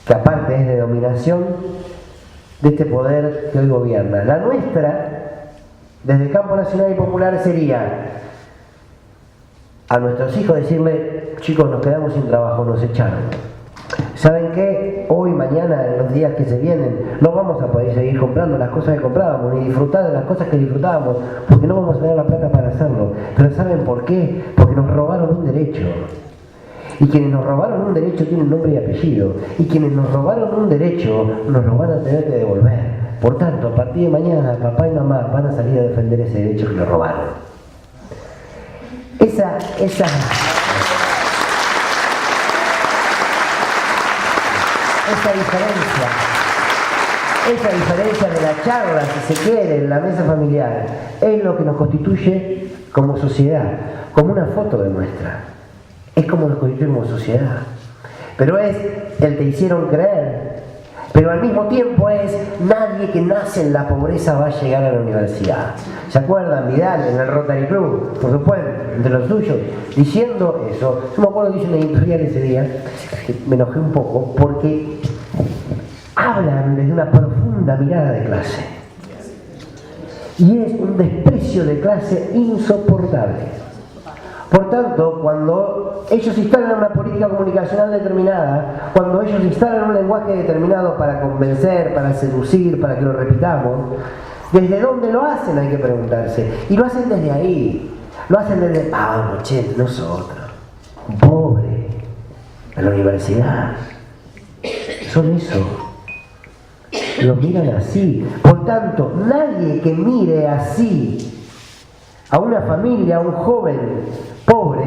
que aparte es de dominación de este poder que hoy gobierna. La nuestra, desde el campo nacional y popular, sería a nuestros hijos decirle: chicos, nos quedamos sin trabajo, nos echaron. ¿Saben qué? Hoy, mañana, en los días que se vienen, no vamos a poder seguir comprando las cosas que comprábamos, ni disfrutar de las cosas que disfrutábamos, porque no vamos a tener la plata para hacerlo. Pero ¿saben por qué? Porque nos robaron un derecho. Y quienes nos robaron un derecho tienen nombre y apellido. Y quienes nos robaron un derecho nos lo van a tener que devolver. Por tanto, a partir de mañana, papá y mamá van a salir a defender ese derecho que nos robaron. Esa diferencia de la charla, si se quiere, en la mesa familiar, es lo que nos constituye como sociedad, como una foto de muestra. Es como nos constituimos como sociedad. Pero es el te hicieron creer. Pero al mismo tiempo es: nadie que nace en la pobreza va a llegar a la universidad. ¿Se acuerdan? Vidal en el Rotary Club, por supuesto, entre los suyos, diciendo eso. Yo me acuerdo que hice una editorial ese día, que me enojé un poco, porque hablan desde una profunda mirada de clase. Y es un desprecio de clase insoportable. Por tanto, cuando ellos instalan una política comunicacional determinada, cuando ellos instalan un lenguaje determinado para convencer, para seducir, para que lo repitamos, ¿desde dónde lo hacen? Hay que preguntarse. Y lo hacen desde ahí. Lo hacen desde: vamos, che, nosotros, un pobre, en la universidad. Son eso. Los miran así. Por tanto, nadie que mire así a una familia, a un joven pobre,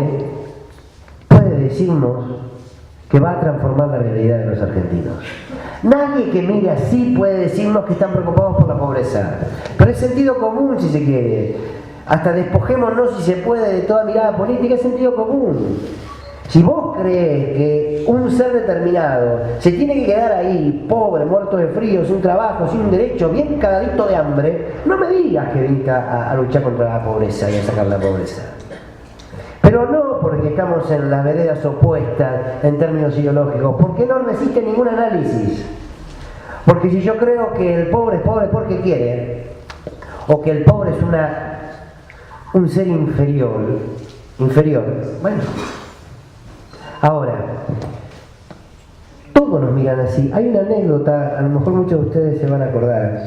puede decirnos que va a transformar la realidad de los argentinos. Nadie que mire así puede decirnos que están preocupados por la pobreza. Pero es sentido común, si se quiere. Hasta despojémonos, si se puede, de toda mirada política, es sentido común. Si vos crees que un ser determinado se tiene que quedar ahí, pobre, muerto de frío, sin trabajo, sin un derecho, bien cagadito de hambre, no me digas que viniste a luchar contra la pobreza y a sacar la pobreza. Pero no porque estamos en las veredas opuestas en términos ideológicos, porque no resiste ningún análisis. Porque si yo creo que el pobre es pobre porque quiere, o que el pobre es un ser inferior, bueno. Ahora, todos nos miran así. Hay una anécdota, a lo mejor muchos de ustedes se van a acordar.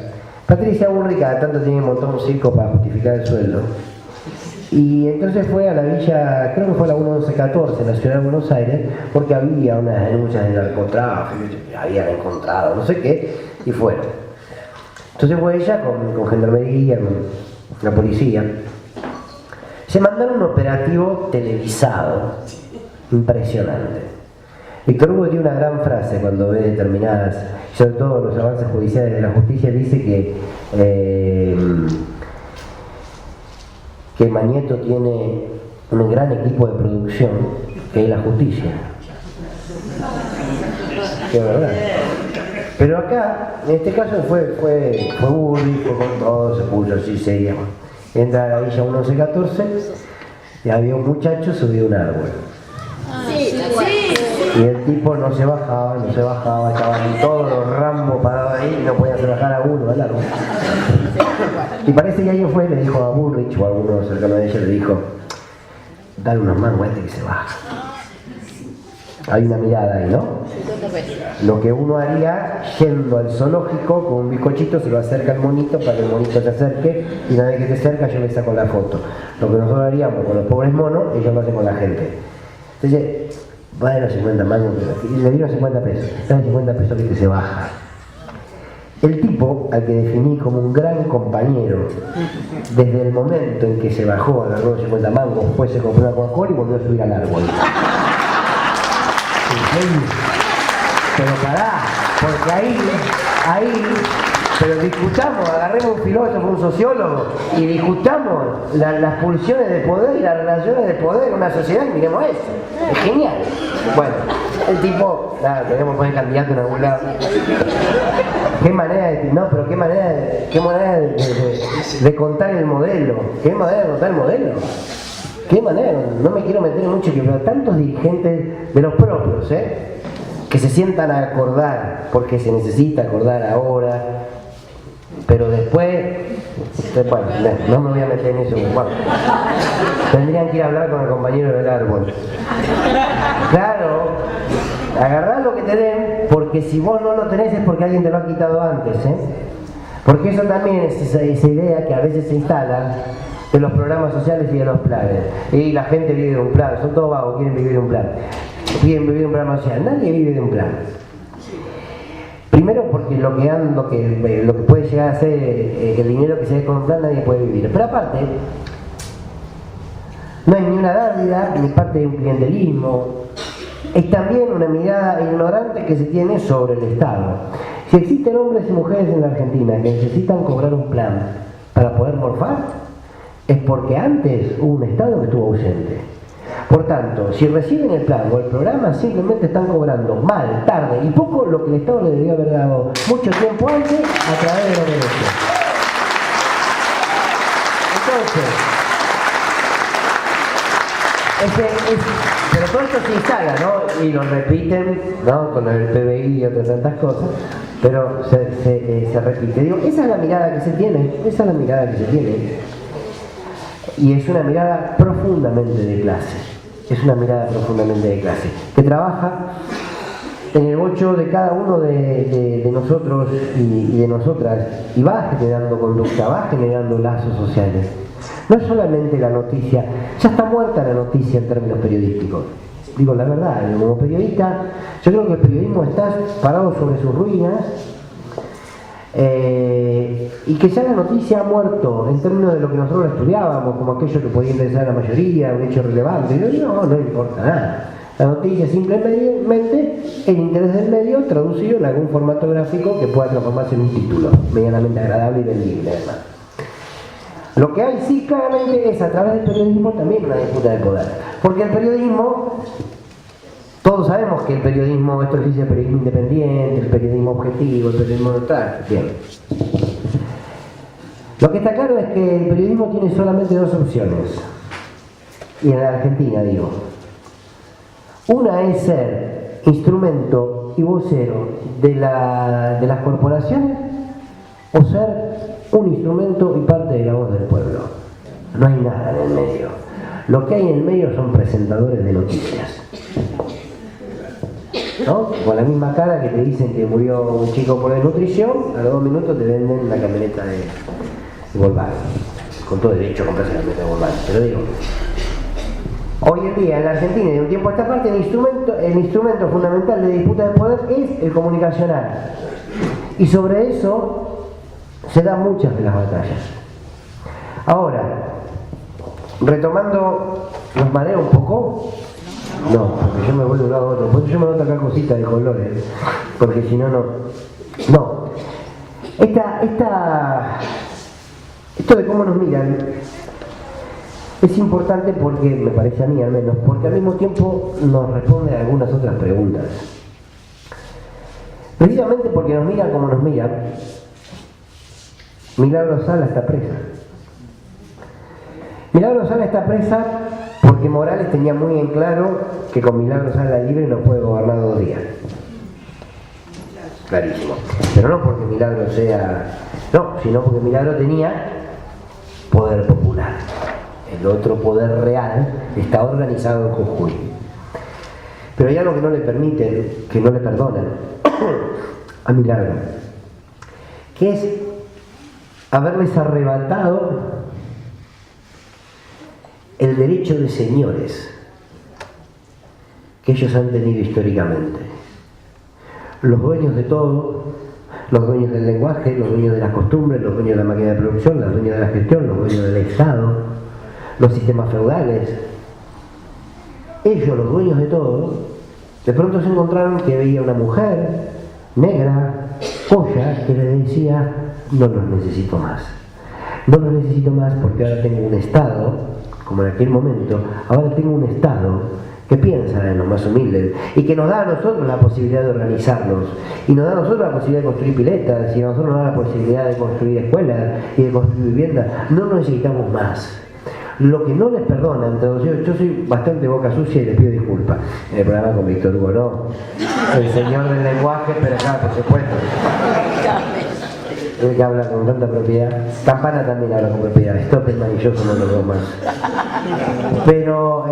Patricia Bullrich cada tanto tiene un montón de circo para justificar el sueldo. Y entonces fue a la villa, creo que fue a la 1114, en la ciudad de Buenos Aires, porque había unas denuncias de narcotráfico, habían encontrado no sé qué, y fueron. Entonces fue ella con gendarmería, la policía, se mandaron un operativo televisado, impresionante. Víctor Hugo tiene una gran frase cuando ve determinadas, sobre todo los avances judiciales de la justicia, dice que Magneto tiene un gran equipo de producción, que es la justicia. Que es verdad. Pero acá, en este caso fue Burri, fue con todo, se puso así, seguía. Entra a la Villa 1114 y había un muchacho subido a un árbol. Y el tipo no se bajaba, estaban todos los Rambos parados ahí y no podían hacer bajar a uno al árbol. Y parece que alguien fue y le dijo a Bullrich o a alguno cercano de ella, le dijo: dale unos mangos a este que se baja. Hay una mirada ahí, ¿no? Lo que uno haría yendo al zoológico con un bizcochito, se lo acerca al monito para que el monito se acerque y una vez que se acerca yo le saco la foto. Lo que nosotros haríamos con los pobres monos, ellos lo hacen con la gente. Entonces, vale los 50 mangos, le dieron 50 pesos, dale 50 pesos que se baja. El tipo, al que definí como un gran compañero, desde el momento en que se bajó, agarró los 50 mangos, después se compró una Coca-Cola y volvió a subir al árbol. Pero pará, porque ahí, pero discutamos, agarremos un filósofo, un sociólogo, y discutamos las pulsiones de poder y las relaciones de poder en una sociedad y miremos eso. Es genial. Bueno, el tipo, nada, tenemos que poner candidato en algún lado. Qué manera de contar el modelo. Qué manera de contar el modelo. Qué manera, no me quiero meter mucho, pero tantos dirigentes de los propios, que se sientan a acordar, porque se necesita acordar ahora, pero después, bueno, no me voy a meter en eso, bueno, tendrían que ir a hablar con el compañero del árbol. Claro, agarrá lo que te den, porque si vos no lo tenés es porque alguien te lo ha quitado antes, porque eso también es esa idea que a veces se instala de los programas sociales y de los planes. Y la gente vive de un plan, son todos vagos, quieren vivir de un plan. Quieren vivir de un programa social, nadie vive de un plan. Primero porque lo que puede llegar a ser el dinero que se dé con un plan, nadie puede vivir. Pero aparte, no hay ni una dádiva, ni parte de un clientelismo. Es también una mirada ignorante que se tiene sobre el Estado. Si existen hombres y mujeres en la Argentina que necesitan cobrar un plan para poder morfar, es porque antes hubo un Estado que estuvo ausente. Por tanto, si reciben el plan o el programa, simplemente están cobrando mal, tarde y poco lo que el Estado le debió haber dado mucho tiempo antes a través de los derechos. Entonces, pero todo esto se instala, ¿no? Y lo repiten, ¿no? Con el PBI y otras tantas cosas, pero se repite. Digo, esa es la mirada que se tiene, Y es una mirada profundamente de clase. Que trabaja en el bocho de cada uno de nosotros y de nosotras, y va generando conducta, va generando lazos sociales. No es solamente la noticia, ya está muerta la noticia en términos periodísticos. Digo la verdad, como periodista, yo creo que el periodismo está parado sobre sus ruinas. Y que ya la noticia ha muerto en términos de lo que nosotros estudiábamos como aquello que podía interesar a la mayoría, un hecho relevante. No importa nada. La noticia es simplemente el interés del medio traducido en algún formato gráfico que pueda transformarse en un título medianamente agradable y vendible además. Lo que hay sí claramente es a través del periodismo también una disputa de poder, porque el periodismo, todos sabemos que el periodismo, esto dice el periodismo independiente, el periodismo objetivo, el periodismo neutral, bien. Lo que está claro es que el periodismo tiene solamente dos opciones, y en la Argentina digo. Una es ser instrumento y vocero de las corporaciones, o ser un instrumento y parte de la voz del pueblo. No hay nada en el medio. Lo que hay en el medio son presentadores de noticias, ¿no? Con la misma cara que te dicen que murió un chico por desnutrición, a los 2 minutos te venden la camioneta de Volkswagen. Con todo derecho a comprarse la camioneta de Volkswagen. Pero digo, hoy en día en la Argentina y de un tiempo a esta parte el instrumento fundamental de disputa de poder es el comunicacional. Y sobre eso se dan muchas de las batallas. Ahora, retomando, ¿los mareo un poco? No, porque yo me vuelvo de un lado a otro. Por eso yo me noto acá cositas de colores, porque si no, no. No. Esto de cómo nos miran es importante porque, me parece a mí al menos, porque al mismo tiempo nos responde a algunas otras preguntas. Precisamente porque nos miran como nos miran, Milagro Sala está presa. Milagro Sala está presa porque Morales tenía muy en claro que con Milagro Sala libre no puede gobernar 2 días. Clarísimo. Pero no porque Milagro sea... No, sino porque Milagro tenía poder popular. El otro poder real está organizado en Jujuy. Pero hay algo que no le permiten, que no le perdonan a Milagro, que es haberles arrebatado el derecho de señores que ellos han tenido históricamente. Los dueños de todo, los dueños del lenguaje, los dueños de las costumbres, los dueños de la máquina de producción, los dueños de la gestión, los dueños del Estado, los sistemas feudales. Ellos, los dueños de todo, de pronto se encontraron que veía una mujer negra, polla, que les decía: no los necesito más. No los necesito más porque ahora tengo un Estado, como en aquel momento, ahora tengo un Estado que piensa en los más humildes y que nos da a nosotros la posibilidad de organizarnos, y nos da a nosotros la posibilidad de construir piletas, y a nosotros nos da la posibilidad de construir escuelas y de construir viviendas. No necesitamos más. Lo que no les perdonan, yo soy bastante boca sucia y les pido disculpas en el programa con Víctor Hugo, no, el señor del lenguaje, pero acá por supuesto el que habla con tanta propiedad. Campana también habla con propiedad. Stoppelman y yo somos los dos más. Pero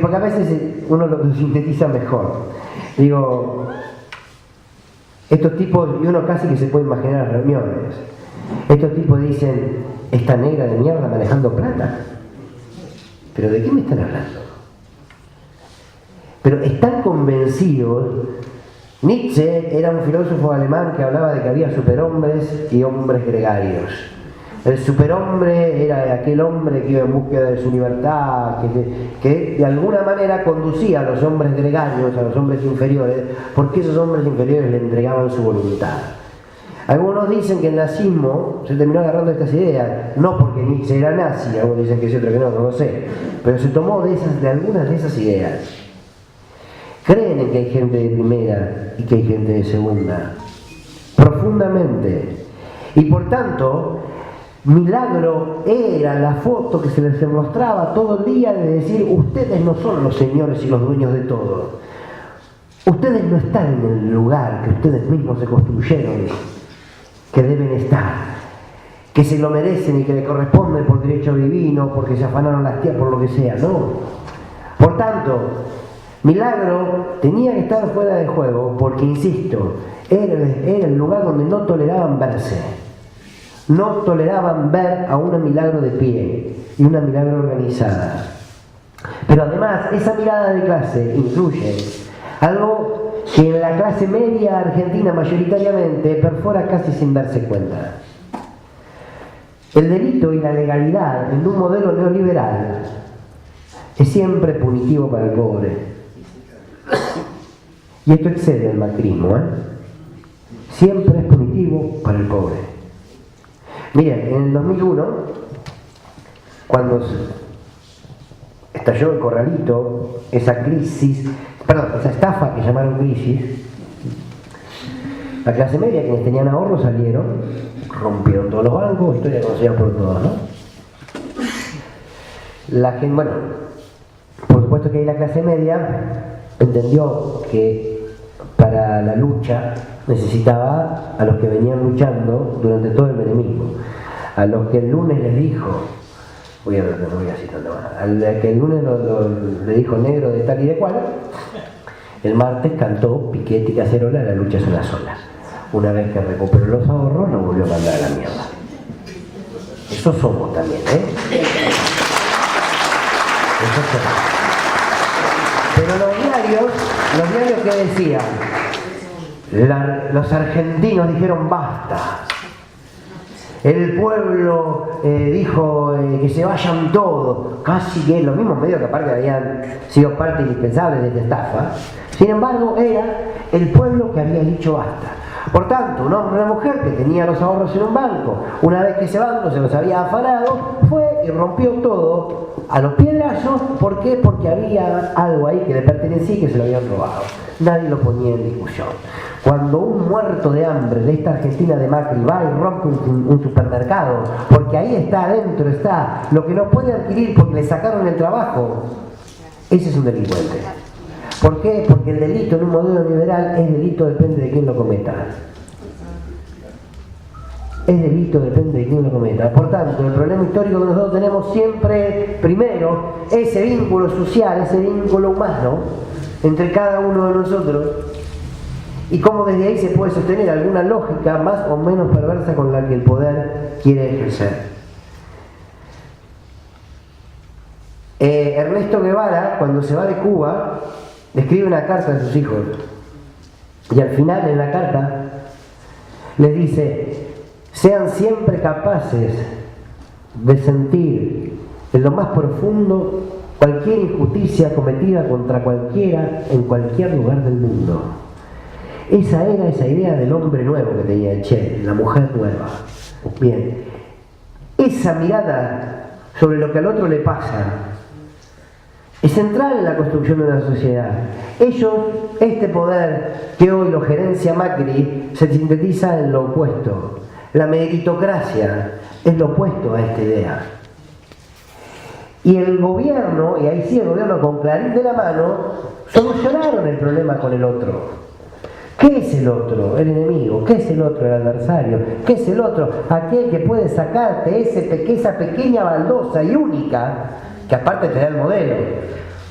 porque a veces uno lo sintetiza mejor. Digo, estos tipos, y uno casi que se puede imaginar las reuniones, estos tipos dicen: esta negra de mierda manejando plata. ¿Pero de qué me están hablando? Pero están convencidos. Nietzsche era un filósofo alemán que hablaba de que había superhombres y hombres gregarios. El superhombre era aquel hombre que iba en búsqueda de su libertad, que de alguna manera conducía a los hombres gregarios, a los hombres inferiores, porque esos hombres inferiores le entregaban su voluntad. Algunos dicen que el nazismo se terminó agarrando estas ideas, no porque Nietzsche era nazi, algunos dicen que sí, otros que no lo sé, pero se tomó de algunas de esas ideas. Creen en que hay gente de primera y que hay gente de segunda, profundamente. Y por tanto, Milagro era la foto que se les mostraba todo el día de decir: ustedes no son los señores y los dueños de todo. Ustedes no están en el lugar que ustedes mismos se construyeron, que deben estar, que se lo merecen y que le corresponden por derecho divino, porque se afanaron las tías, por lo que sea. No. Por tanto, Milagro tenía que estar fuera de juego porque, insisto, era el lugar donde no toleraban verse. No toleraban ver a una Milagro de pie y una Milagro organizada. Pero además, esa mirada de clase incluye algo que en la clase media argentina mayoritariamente perfora casi sin darse cuenta. El delito y la legalidad en un modelo neoliberal es siempre punitivo para el pobre. Y esto excede el macrismo, Siempre es punitivo para el pobre. Miren, en el 2001, cuando estalló el Corralito, esa estafa que llamaron crisis, la clase media, quienes tenían ahorros, salieron, rompieron todos los bancos, historia conocida por todos, ¿no? La gente, bueno, por supuesto que ahí la clase media entendió que para la lucha necesitaba a los que venían luchando durante todo el menemismo, a los que el lunes les dijo, no voy a citar nada, al que el lunes le dijo negro de tal y de cual, el martes cantó Piquete y Cacerola, la lucha es una sola. Una vez que recuperó los ahorros, nos volvió a mandar a la mierda. Eso somos también, Eso somos. Pero los diarios que decían, los argentinos dijeron basta. El pueblo dijo que se vayan todos, casi que los mismos medios que aparte habían sido parte indispensable de esta estafa. Sin embargo, era el pueblo que había dicho basta. Por tanto, un hombre y una mujer que tenía los ahorros en un banco, una vez que ese banco se los había afanado, fue y rompió todo a los piedrazos. ¿Por qué? Porque había algo ahí que le pertenecía y que se lo habían robado. Nadie lo ponía en discusión. Cuando un muerto de hambre de esta Argentina de Macri va y rompe un supermercado, porque ahí está, adentro está lo que no puede adquirir porque le sacaron el trabajo, ese es un delincuente. ¿Por qué? Porque el delito en un modelo liberal es delito, depende de quién lo cometa. Es delito, depende de quién lo cometa. Por tanto, el problema histórico que nosotros tenemos siempre, primero, ese vínculo social, ese vínculo humano entre cada uno de nosotros, y cómo desde ahí se puede sostener alguna lógica más o menos perversa con la que el poder quiere ejercer. Ernesto Guevara, cuando se va de Cuba, le escribe una carta a sus hijos, y al final en la carta les dice: sean siempre capaces de sentir en lo más profundo cualquier injusticia cometida contra cualquiera en cualquier lugar del mundo. Esa era esa idea del hombre nuevo que tenía el Che, la mujer nueva. Bien, esa mirada sobre lo que al otro le pasa es central en la construcción de una sociedad. Ellos, este poder que hoy lo gerencia Macri, se sintetiza en lo opuesto. La meritocracia es lo opuesto a esta idea. Y el gobierno, y ahí sí el gobierno con Clarín de la mano, solucionaron el problema con el otro. ¿Qué es el otro? El enemigo. ¿Qué es el otro? El adversario. ¿Qué es el otro? Aquel que puede sacarte esa pequeña baldosa y única, que aparte te da el modelo,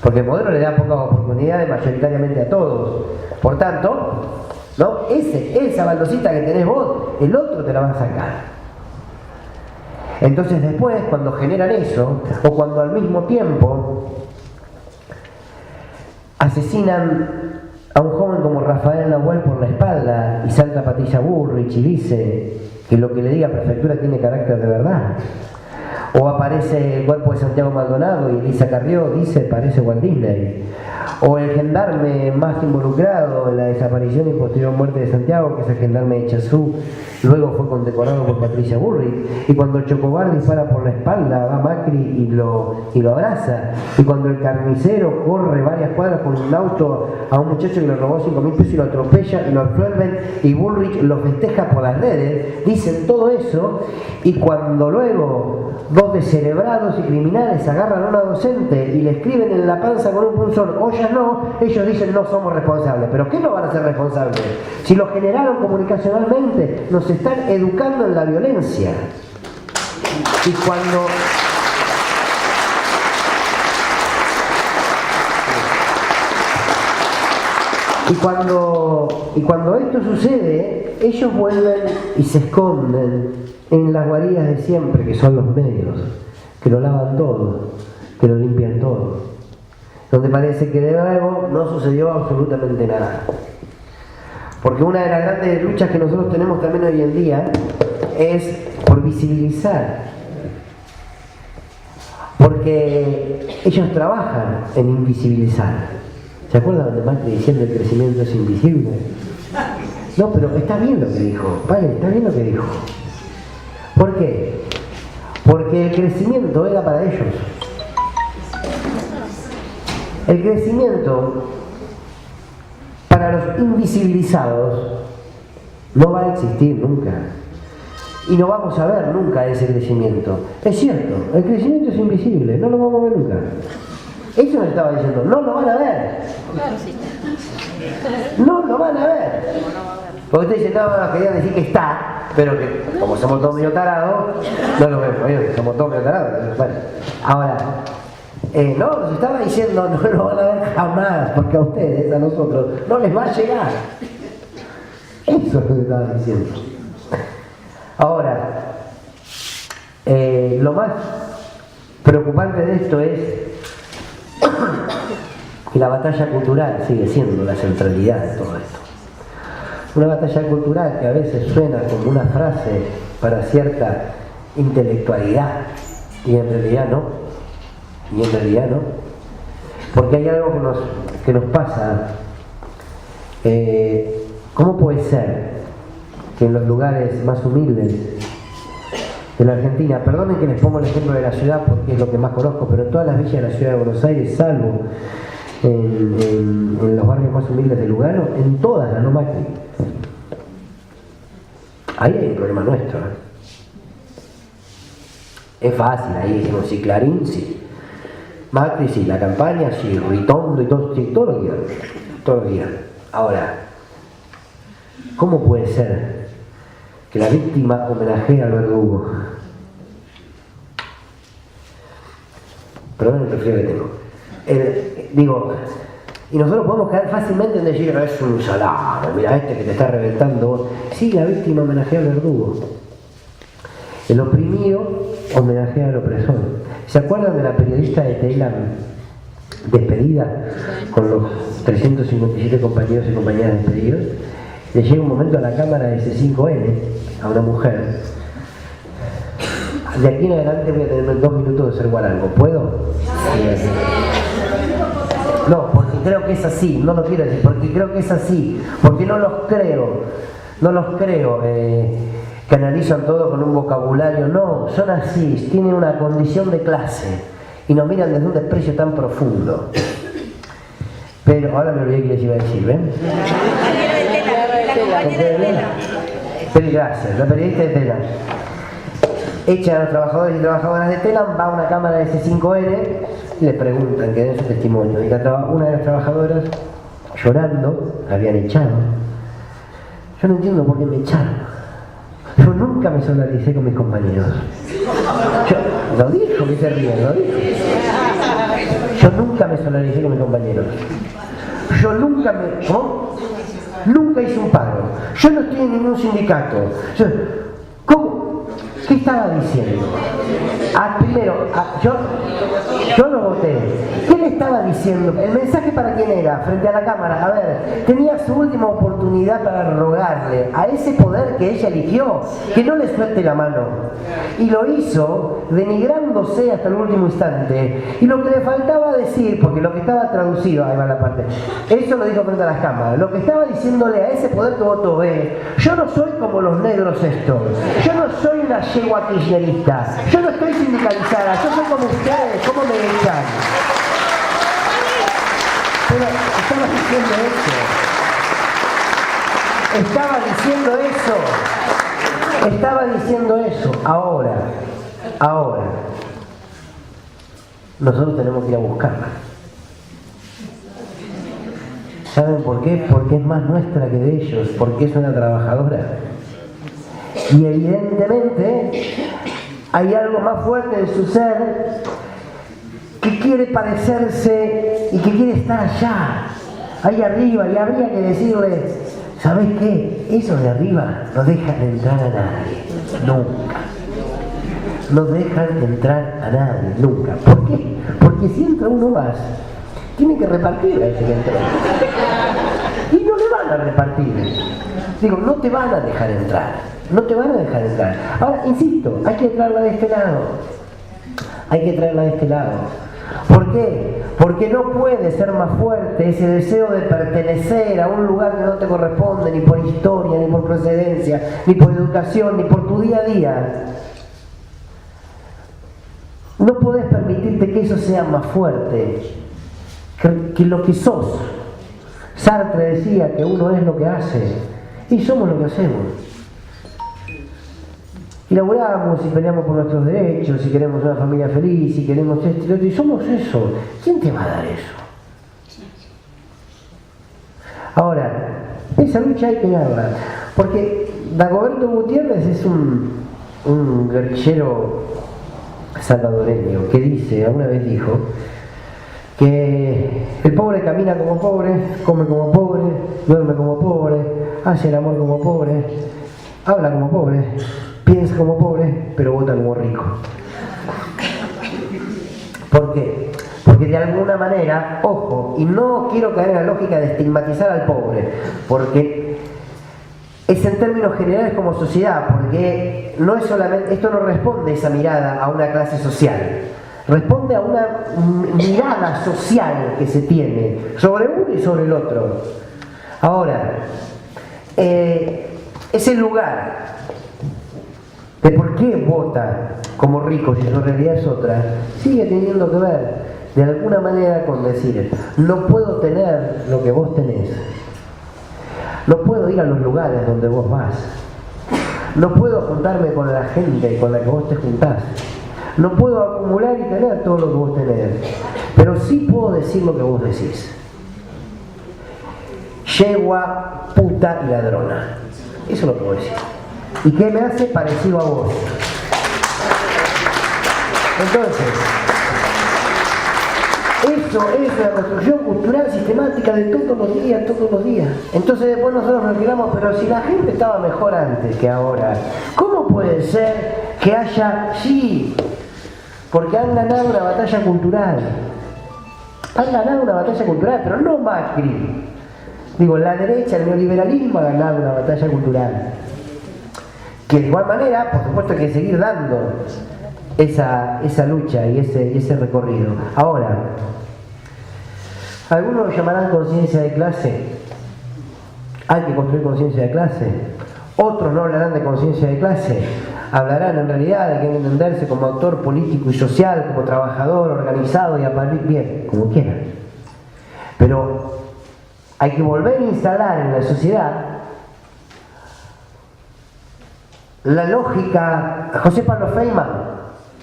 porque el modelo le da pocas oportunidades mayoritariamente a todos. Por tanto, ¿no? Esa baldosita que tenés vos, el otro te la va a sacar. Entonces después, cuando generan eso, o cuando al mismo tiempo asesinan a un joven como Rafael Nahuel por la espalda y salta Patricia Bullrich y dice que lo que le diga prefectura tiene carácter de verdad, o aparece el cuerpo de Santiago Maldonado y Elisa Carrió dice parece Walt Disney, o el gendarme más involucrado en la desaparición y posterior muerte de Santiago, que es el gendarme de Chazú, luego fue condecorado por Patricia Bullrich, y cuando el Chocobar dispara por la espalda va Macri y lo abraza, y cuando el carnicero corre varias cuadras con un auto a un muchacho que le robó 5.000 pesos y lo atropella y lo absuelven y Bullrich lo festeja por las redes, dicen todo eso, y cuando luego dos descerebrados y criminales agarran a una docente y le escriben en la panza con un punzón, ollas no, ellos dicen no somos responsables. ¿Pero qué no van a ser responsables? Si lo generaron comunicacionalmente, nos están educando en la violencia. Y cuando esto sucede, ellos vuelven y se esconden en las guaridas de siempre, que son los medios, que lo lavan todo, que lo limpian todo, donde parece que de nuevo no sucedió absolutamente nada. Porque una de las grandes luchas que nosotros tenemos también hoy en día es por visibilizar, porque ellos trabajan en invisibilizar. ¿Se acuerdan de Macri diciendo el crecimiento es invisible? No, pero está bien lo que dijo, vale, está bien lo que dijo. ¿Por qué? Porque el crecimiento era para ellos. El crecimiento para los invisibilizados no va a existir nunca. Y no vamos a ver nunca ese crecimiento. Es cierto, el crecimiento es invisible, no lo vamos a ver nunca. Eso me estaba diciendo, no lo van a ver. No lo van a ver. Porque usted dice, no, quería decir que está, pero que como somos todos medio tarados, no lo vemos, somos todos medio tarados. Bueno, ahora, no, nos estaba diciendo, no lo van a ver jamás, porque a ustedes, a nosotros, no les va a llegar. Eso es lo que estaba diciendo. Ahora, lo más preocupante de esto es que la batalla cultural sigue siendo la centralidad de todo esto. Una batalla cultural que a veces suena como una frase para cierta intelectualidad, y en realidad no, porque hay algo que nos pasa. ¿Cómo puede ser que en los lugares más humildes de la Argentina, perdonen que les pongo el ejemplo de la ciudad porque es lo que más conozco, pero en todas las villas de la ciudad de Buenos Aires, salvo en los barrios más humildes de Lugano, en todas ganó Macri? Ahí hay un problema nuestro, Es fácil, ahí decimos, sí, Clarín, sí. Macri, sí, la campaña, sí, Ritondo y todo, sí, todo lo que quieran. Ahora, ¿cómo puede ser que la víctima homenajee al verdugo? Perdón el resfrío que tengo. Y nosotros podemos caer fácilmente en decir, es un salado, mira este que te está reventando. Sí, la víctima homenajea al verdugo. El oprimido homenajea al opresor. ¿Se acuerdan de la periodista de Telam despedida con los 357 compañeros y compañeras despedidos? Le llega un momento a la cámara de C5N, a una mujer. De aquí en adelante voy a tener 2 minutos de ser guarango. ¿Puedo? No, porque creo que es así. No lo quiero decir, porque creo que es así. Porque no los creo. Que analizan todo con un vocabulario. No, son así. Tienen una condición de clase. Y nos miran desde un desprecio tan profundo. Pero ahora me olvidé que les iba a decir, ¿ven? La compañera de Tela. Pero gracias, la periodista de Tela. Echan a los trabajadores y trabajadoras de Telam, va a una cámara de C5N y le preguntan que den su testimonio. Y una de las trabajadoras, llorando, la habían echado. Yo no entiendo por qué me echaron. Yo nunca me solidaricé con mis compañeros. Lo dijo, que se ríen, lo dijo. Yo nunca me solidaricé con mis compañeros. Yo nunca Nunca hice un paro. Yo no estoy en ningún sindicato. ¿Cómo? ¿Qué estaba diciendo? Yo lo voté. ¿Qué le estaba diciendo? ¿El mensaje para quién era? Frente a la cámara. A ver, tenía su última oportunidad para rogarle a ese poder que ella eligió que no le suelte la mano. Y lo hizo denigrándose hasta el último instante. Y lo que le faltaba decir, porque lo que estaba traducido, ahí va la parte, eso lo dijo frente a las cámaras, lo que estaba diciéndole a ese poder que votó es: yo no soy como los negros estos, yo no soy una yegua kirchnerista, yo no estoy sindicalizada, yo soy como ustedes, ¿cómo me echan? Pero estaba diciendo eso. Ahora, nosotros tenemos que ir a buscarla. ¿Saben por qué? Porque es más nuestra que de ellos, porque es una trabajadora. Y evidentemente hay algo más fuerte en su ser que quiere parecerse y que quiere estar allá, ahí arriba, y habría que decirle: ¿sabes qué? Esos de arriba no dejan entrar a nadie, nunca. No dejan entrar a nadie, nunca. ¿Por qué? Porque si entra uno más, tiene que repartir a ese que entró. Y no le van a repartir. Digo, no te van a dejar entrar. No te van a dejar entrar. Ahora, insisto, hay que traerla de este lado. ¿Por qué? Porque no puede ser más fuerte ese deseo de pertenecer a un lugar que no te corresponde, ni por historia, ni por procedencia, ni por educación, ni por tu día a día. No podés permitirte que eso sea más fuerte que lo que sos. Sartre decía que uno es lo que hace, y somos lo que hacemos. Y laburamos y peleamos por nuestros derechos, si queremos una familia feliz, si queremos esto y lo otro, y somos eso. ¿Quién te va a dar eso? Ahora, esa lucha hay que darla, porque Dagoberto Gutiérrez es un guerrillero salvadoreño que alguna vez dijo, que el pobre camina como pobre, come como pobre, duerme como pobre, hace el amor como pobre, habla como pobre, piensa como pobre, pero vota como rico. ¿Por qué? Porque de alguna manera, ojo, y no quiero caer en la lógica de estigmatizar al pobre, porque es en términos generales como sociedad, porque no es solamente, esto no responde esa mirada a una clase social, responde a una mirada social que se tiene sobre uno y sobre el otro. Ahora, ese lugar de por qué vota como rico si su realidad es otra, sigue teniendo que ver de alguna manera con decir, no puedo tener lo que vos tenés, no puedo ir a los lugares donde vos vas, no puedo juntarme con la gente con la que vos te juntás, no puedo acumular y tener todo lo que vos tenés, pero sí puedo decir lo que vos decís. Yegua, puta y ladrona. Eso lo puedo decir. ¿Y qué me hace? Parecido a vos. Entonces, eso es una construcción cultural sistemática de todos los días, todos los días. Entonces después nosotros nos quedamos, pero si la gente estaba mejor antes que ahora, ¿cómo puede ser que haya, sí, porque han ganado una batalla cultural? Han ganado una batalla cultural, pero no Macri. Digo, la derecha, el neoliberalismo ha ganado una batalla cultural. Que de igual manera, por supuesto, hay que seguir dando esa lucha y ese recorrido. Ahora, algunos lo llamarán conciencia de clase. Hay que construir conciencia de clase. Otros no hablarán de conciencia de clase. Hablarán en realidad de que hay que entenderse como actor político y social, como trabajador, organizado y a partir bien, como quieran. Pero hay que volver a instalar en la sociedad la lógica. José Pablo Feynman,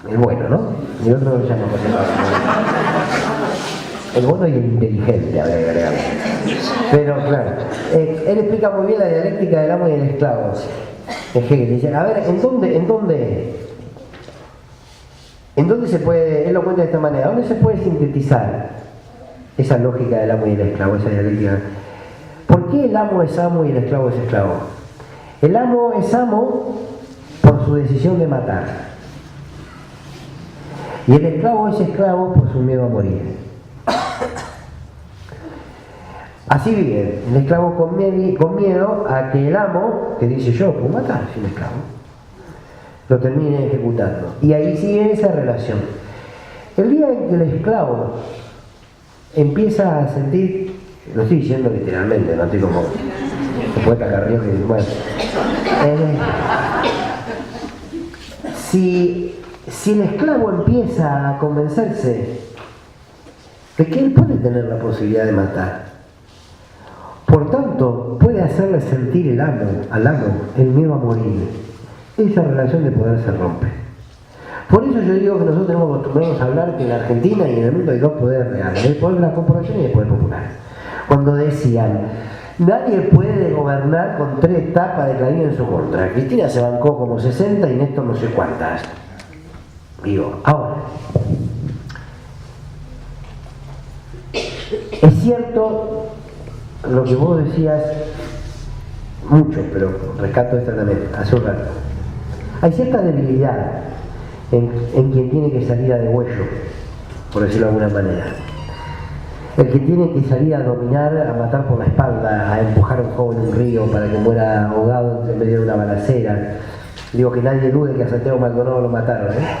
el bueno, ¿no? Y el otro lo llama José Pablo. El bueno y el inteligente, habría que agregar. Pero claro, él explica muy bien la dialéctica del amo y del esclavo. Hegel dice, a ver, ¿en dónde se puede, él lo cuenta de esta manera, ¿dónde se puede sintetizar esa lógica del amo y del esclavo, esa dialéctica? ¿Por qué el amo es amo y el esclavo es esclavo? El amo es amo por su decisión de matar. Y el esclavo es esclavo por su miedo a morir. Así vive el esclavo con miedo a que el amo, que dice yo puedo matar sin esclavo, lo termine ejecutando. Y ahí sigue esa relación. El día en que el esclavo empieza a sentir, lo estoy diciendo literalmente, no estoy como el poeta Carrió que bueno, si el esclavo empieza a convencerse de que él puede tener la posibilidad de matar, por tanto puede hacerle sentir al amo el miedo a morir, esa relación de poder se rompe. Por eso yo digo que nosotros tenemos que acostumbrarnos a hablar que en la Argentina y en el mundo hay dos poderes reales, el poder de la corporación y el poder popular. Cuando decían, nadie puede gobernar con 3 tapas de Clarín en su contra. Cristina se bancó como 60 y Néstor no sé cuántas. Digo, ahora, es cierto lo que vos decías, mucho, pero rescato esta también, hace un rato. Hay cierta debilidad en quien tiene que salir a degüello, por decirlo de alguna manera. El que tiene que salir a dominar, a matar por la espalda, a empujar a un joven en un río para que muera ahogado en medio de una balacera. Digo, que nadie dude que a Santiago Maldonado lo mataron, ¿eh?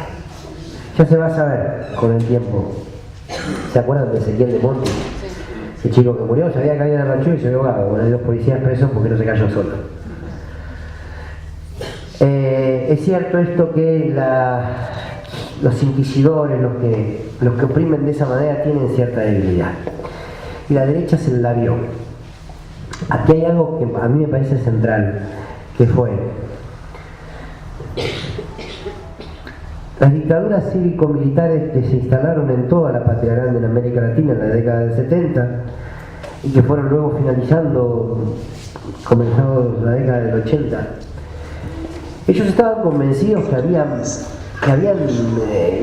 Ya se va a saber con el tiempo. ¿Se acuerdan de Ezequiel de Monti? El chico que murió, se había caído en el rancho y se había ahogado. Bueno, hay 2 policías presos porque no se cayó solo. Es cierto esto que los inquisidores, los que oprimen de esa manera, tienen cierta debilidad. Y la derecha se la vio. Aquí hay algo que a mí me parece central, que fue las dictaduras cívico-militares que se instalaron en toda la patria grande en América Latina en la década del 70 y que fueron luego finalizando comenzando la década del 80. Ellos estaban convencidos que habían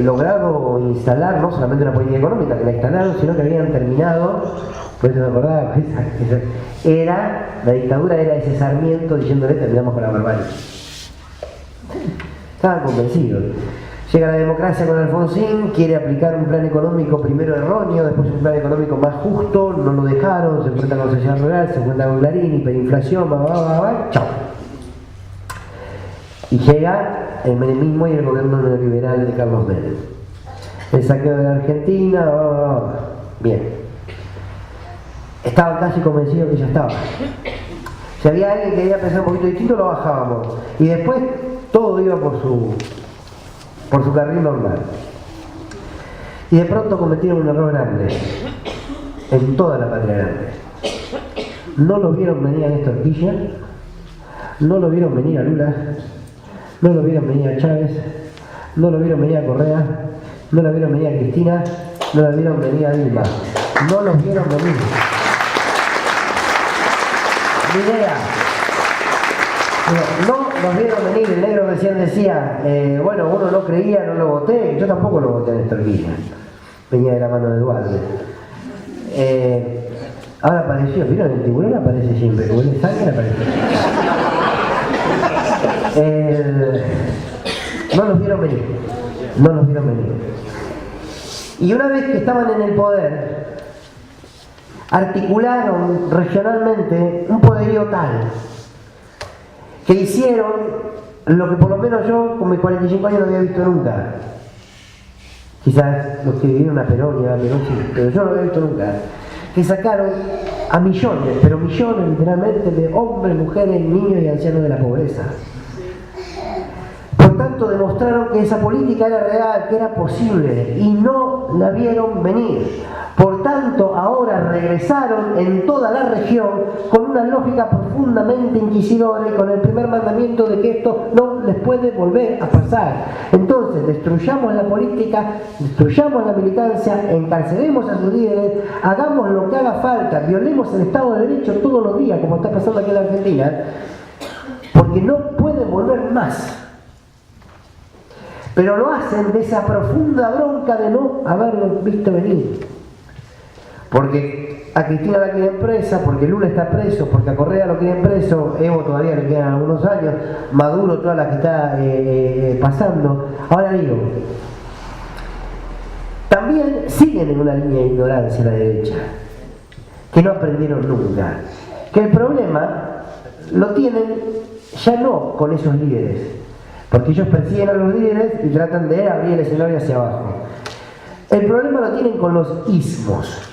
logrado instalar no solamente una política económica, que la instalaron, sino que habían terminado, por eso me acordaba, la dictadura era ese Sarmiento diciéndole terminamos con la barbarie. Estaban convencidos. Llega la democracia con Alfonsín, quiere aplicar un plan económico primero erróneo, después un plan económico más justo, no lo dejaron, se enfrentan con Sociedad Rural, se enfrentan con Clarín, hiperinflación, chao. Y llega el menemismo y el gobierno neoliberal de Carlos Menem. El saqueo de la Argentina, bien. Estaban casi convencidos que ya estaba. Si había alguien que quería pensar un poquito distinto, lo bajábamos. Y después todo iba por su carril normal. Y de pronto cometieron un error grande. En toda la patria grande. No lo vieron venir a Néstor Kirchner, no lo vieron venir a Lula, no lo vieron venir a Chávez, no lo vieron venir a Correa, no lo vieron venir a Cristina, no lo vieron venir a Dilma. No los vieron venir. Ni idea. No los vieron venir. El negro recién decía, bueno, uno no creía, no lo voté. Yo tampoco lo voté a Néstor Kirchner. Venía de la mano de Duarte. Ahora apareció, ¿vieron? El tiburón aparece siempre, como el sangre aparece. No los vieron venir. No los vieron venir. Y una vez que estaban en el poder, articularon regionalmente un poderío tal que hicieron lo que por lo menos yo con mis 45 años no había visto nunca. Quizás los que vivieron a Perón y a Perón sí, pero yo no lo había visto nunca. Que sacaron a millones, pero millones literalmente, de hombres, mujeres, niños y ancianos de la pobreza. Por tanto, demostraron que esa política era real, que era posible, y no la vieron venir. Por tanto, ahora regresaron en toda la región con una lógica profundamente inquisidora y con el primer mandamiento de que esto no les puede volver a pasar. Entonces, destruyamos la política, destruyamos la militancia, encarcelemos a sus líderes, hagamos lo que haga falta, violemos el Estado de Derecho todos los días, como está pasando aquí en la Argentina, porque no pueden volver más. Pero lo hacen de esa profunda bronca de no haberlo visto venir. Porque a Cristina la quieren presa, porque Lula está preso, porque a Correa lo quieren preso, Evo todavía le quedan algunos años, Maduro toda la que está pasando. Ahora digo, también siguen en una línea de ignorancia la derecha, que no aprendieron nunca. Que el problema lo tienen ya no con esos líderes, porque ellos persiguen a los líderes y tratan de abrir el escenario hacia abajo. El problema lo tienen con los ismos.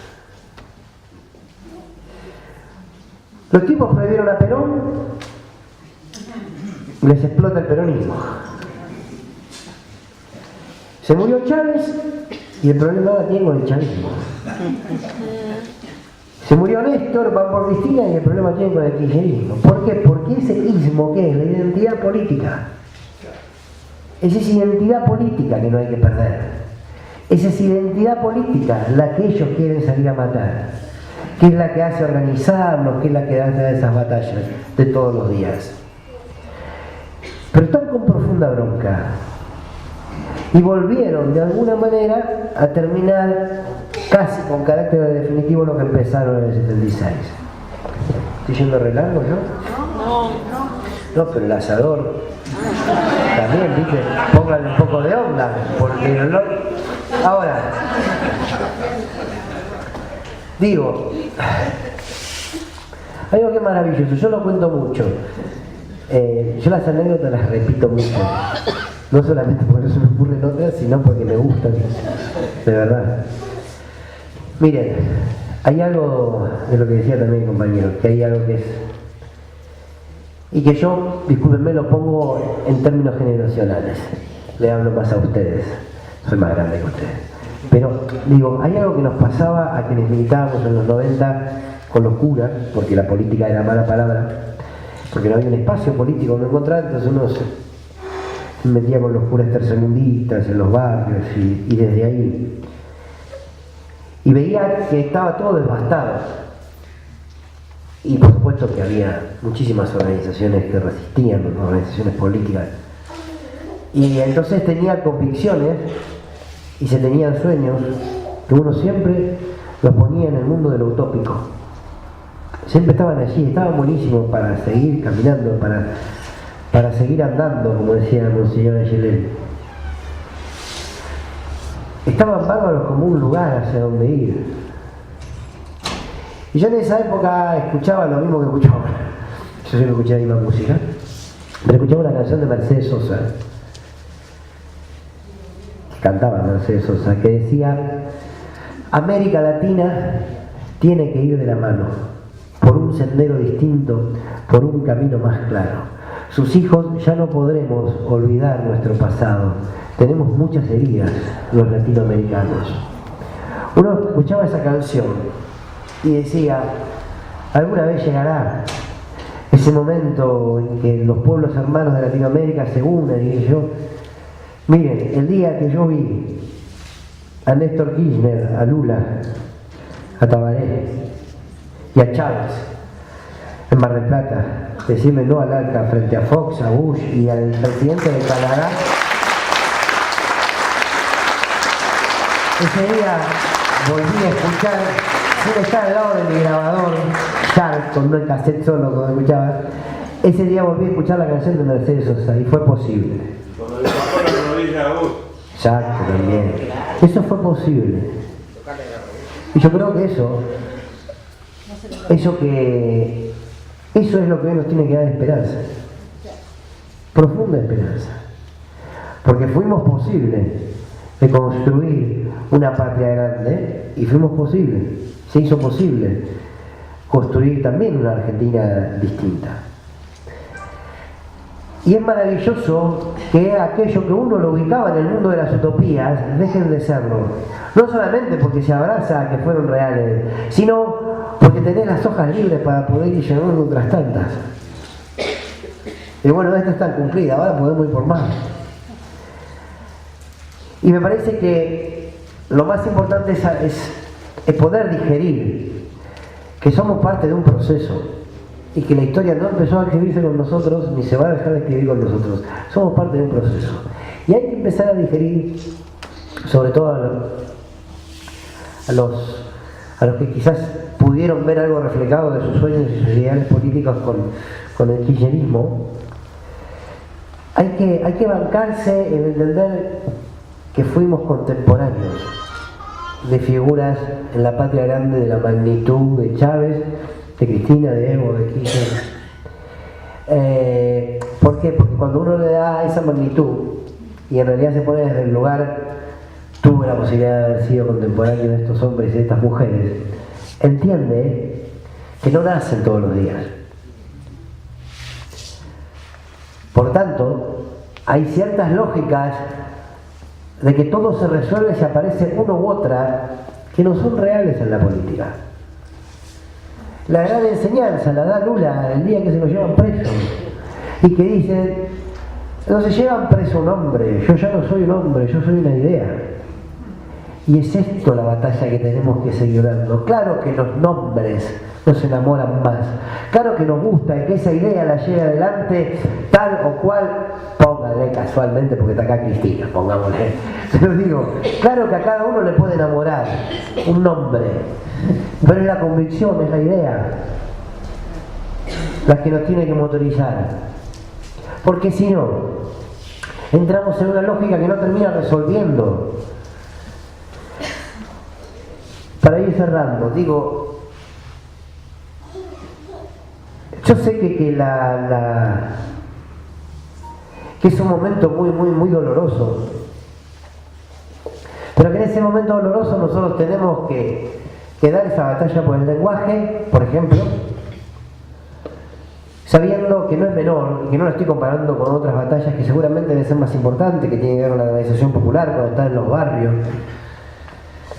Los tipos prohibieron a Perón, les explota el peronismo. Se murió Chávez y el problema ahora tiene con el chavismo. Se murió Néstor, van por Cristina y el problema tiene con el kirchnerismo. ¿Por qué? Porque ese ismo, ¿qué es? La identidad política. Esa es identidad política que no hay que perder. Esa es identidad política la que ellos quieren salir a matar, que es la que hace organizarnos, que es la que da esas batallas de todos los días. Pero están con profunda bronca y volvieron de alguna manera a terminar casi con carácter definitivo lo que empezaron en el 76. ¿Estoy yendo re largo yo? No, pero el asador también, ¿viste? Pónganle un poco de onda, porque el olor... Ahora, digo, hay algo que es maravilloso, yo lo cuento mucho. Yo las anécdotas las repito mucho. No solamente porque no se me ocurren otras, sino porque me gustan. De verdad. Miren, hay algo de lo que decía también mi compañero, que hay algo que es... Y que yo, discúlpenme, lo pongo en términos generacionales. Le hablo más a ustedes. Soy más grande que ustedes. Pero, digo, hay algo que nos pasaba a quienes militábamos en los 90 con los curas, porque la política era mala palabra, porque no había un espacio político donde encontrar, entonces uno se metía con los curas tercermundistas en los barrios y desde ahí. Y veía que estaba todo devastado. Y por supuesto que había muchísimas organizaciones que resistían, organizaciones políticas. Y entonces tenía convicciones y se tenían sueños que uno siempre los ponía en el mundo de lo utópico. Siempre estaban allí, estaban buenísimos para seguir caminando, para seguir andando, como decía Monseñor Ayelén. Estaban bárbaros como un lugar hacia donde ir. Y yo en esa época escuchaba lo mismo que escucho ahora. Yo siempre escuché la misma música. Pero escuchaba una canción de Mercedes Sosa, que cantaba Mercedes Sosa, que decía: América Latina tiene que ir de la mano, por un sendero distinto, por un camino más claro. Sus hijos ya no podremos olvidar nuestro pasado. Tenemos muchas heridas, los latinoamericanos. Uno escuchaba esa canción y decía: alguna vez llegará ese momento en que los pueblos hermanos de Latinoamérica se unen. Y yo, miren, el día que yo vi a Néstor Kirchner, a Lula, a Tabaré y a Chávez en Mar del Plata decirle no al ALCA frente a Fox, a Bush y al presidente de Canadá, ese día volví a escuchar, sin estar al lado de mi grabador, ya con el cassette solo cuando escuchaba, ese día volví a escuchar la canción de Mercedes Sosa y fue posible. Cuando le bajó la rodilla a Bush. Exacto, también. Eso fue posible. Y yo creo que eso es lo que hoy nos tiene que dar esperanza. Profunda esperanza. Porque fuimos posibles de construir una patria grande y fuimos posibles, se hizo posible construir también una Argentina distinta. Y es maravilloso que aquello que uno lo ubicaba en el mundo de las utopías dejen de serlo. No solamente porque se abraza a que fueron reales, sino porque tenés las hojas libres para poder ir llenando otras tantas. Y bueno, esta está cumplida, ahora podemos ir por más. Y me parece que lo más importante es poder digerir que somos parte de un proceso y que la historia no empezó a escribirse con nosotros ni se va a dejar de escribir con nosotros. Somos parte de un proceso. Y hay que empezar a digerir, sobre todo a los que quizás pudieron ver algo reflejado de sus sueños y sus ideales políticos con el kirchnerismo. Hay que bancarse en entender que fuimos contemporáneos de figuras en la patria grande de la magnitud de Chávez, de Cristina, de Evo, de Kirchner. ¿Por qué? Porque cuando uno le da esa magnitud y en realidad se pone desde el lugar, tuve la posibilidad de haber sido contemporáneo de estos hombres y de estas mujeres, entiende que no nacen todos los días. Por tanto, hay ciertas lógicas de que todo se resuelve si aparece uno u otra que no son reales en la política. La gran enseñanza la da Lula el día que se lo llevan preso y que dice: no se llevan preso un hombre, yo ya no soy un hombre, yo soy una idea. Y es esto la batalla que tenemos que seguir dando. Claro que los nombres nos enamoran más, claro que nos gusta que esa idea la lleve adelante tal o cual, póngale casualmente porque está acá Cristina, pongámosle, pero digo, claro que a cada uno le puede enamorar un nombre, pero es la convicción, es la idea la que nos tiene que motorizar, porque si no entramos en una lógica que no termina resolviendo. Para ir cerrando, digo, yo sé que que es un momento muy doloroso, pero que en ese momento doloroso nosotros tenemos que dar esa batalla por el lenguaje, por ejemplo, sabiendo que no es menor, y que no lo estoy comparando con otras batallas que seguramente deben ser más importantes, que tienen que ver con la organización popular, cuando está en los barrios,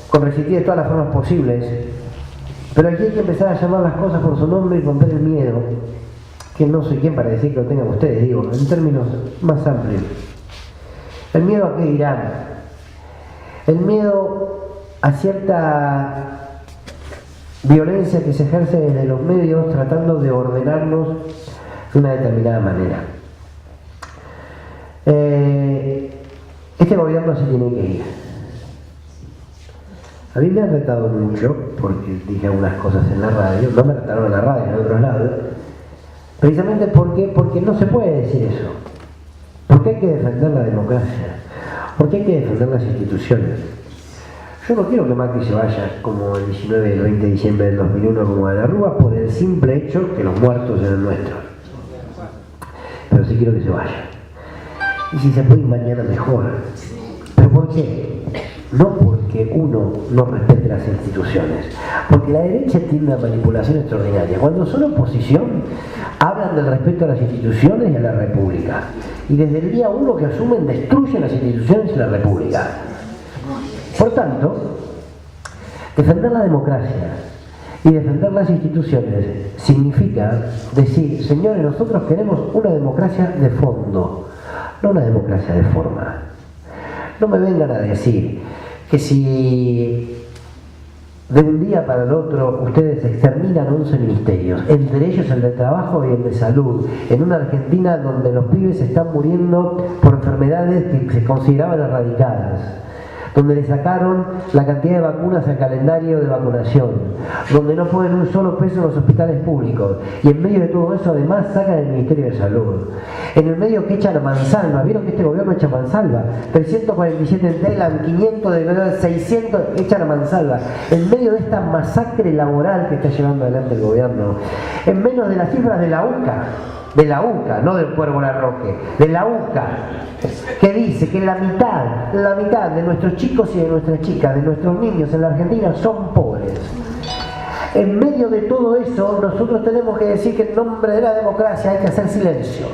con resistir de todas las formas posibles. Pero aquí hay que empezar a llamar las cosas por su nombre y romper el miedo, que no soy quien para decir que lo tengan ustedes, digo, en términos más amplios. El miedo a qué dirán, el miedo a cierta violencia que se ejerce desde los medios tratando de ordenarnos de una determinada manera. Este gobierno se tiene que ir. A mí me han retado mucho, porque dije algunas cosas en la radio, no me retaron en la radio, en otros lados, precisamente porque no se puede decir eso, porque hay que defender la democracia, porque hay que defender las instituciones. Yo no quiero que Macri se vaya como el 19 y el 20 de diciembre del 2001 como a la Rúa por el simple hecho que los muertos eran nuestros. pero sí quiero que se vaya. Y si se puede ir mañana mejor. ¿Pero por qué? No porque uno no respete las instituciones, porque la derecha tiene una manipulación extraordinaria. Cuando son oposición, hablan del respeto a las instituciones y a la república. Y desde el día uno que asumen, destruyen las instituciones y la república. Por tanto, defender la democracia y defender las instituciones significa decir, señores, nosotros queremos una democracia de fondo, no una democracia de forma. No me vengan a decir que si de un día para el otro ustedes exterminan 11 ministerios, entre ellos el de trabajo y el de salud, en una Argentina donde los pibes están muriendo por enfermedades que se consideraban erradicadas, donde le sacaron la cantidad de vacunas al calendario de vacunación, donde no ponen un solo peso en los hospitales públicos, y en medio de todo eso además sacan el Ministerio de Salud. En el medio que echan a mansalva, vieron que este gobierno echa a mansalva, 347 en Telam, 500 de 600 echan a mansalva, en medio de esta masacre laboral que está llevando adelante el gobierno, en menos de las cifras de la UCA, no del Cuervo Larroque, de la UCA, que dice que la mitad de nuestros chicos y de nuestras chicas, de nuestros niños en la Argentina son pobres. En medio de todo eso, nosotros tenemos que decir que en nombre de la democracia hay que hacer silencio.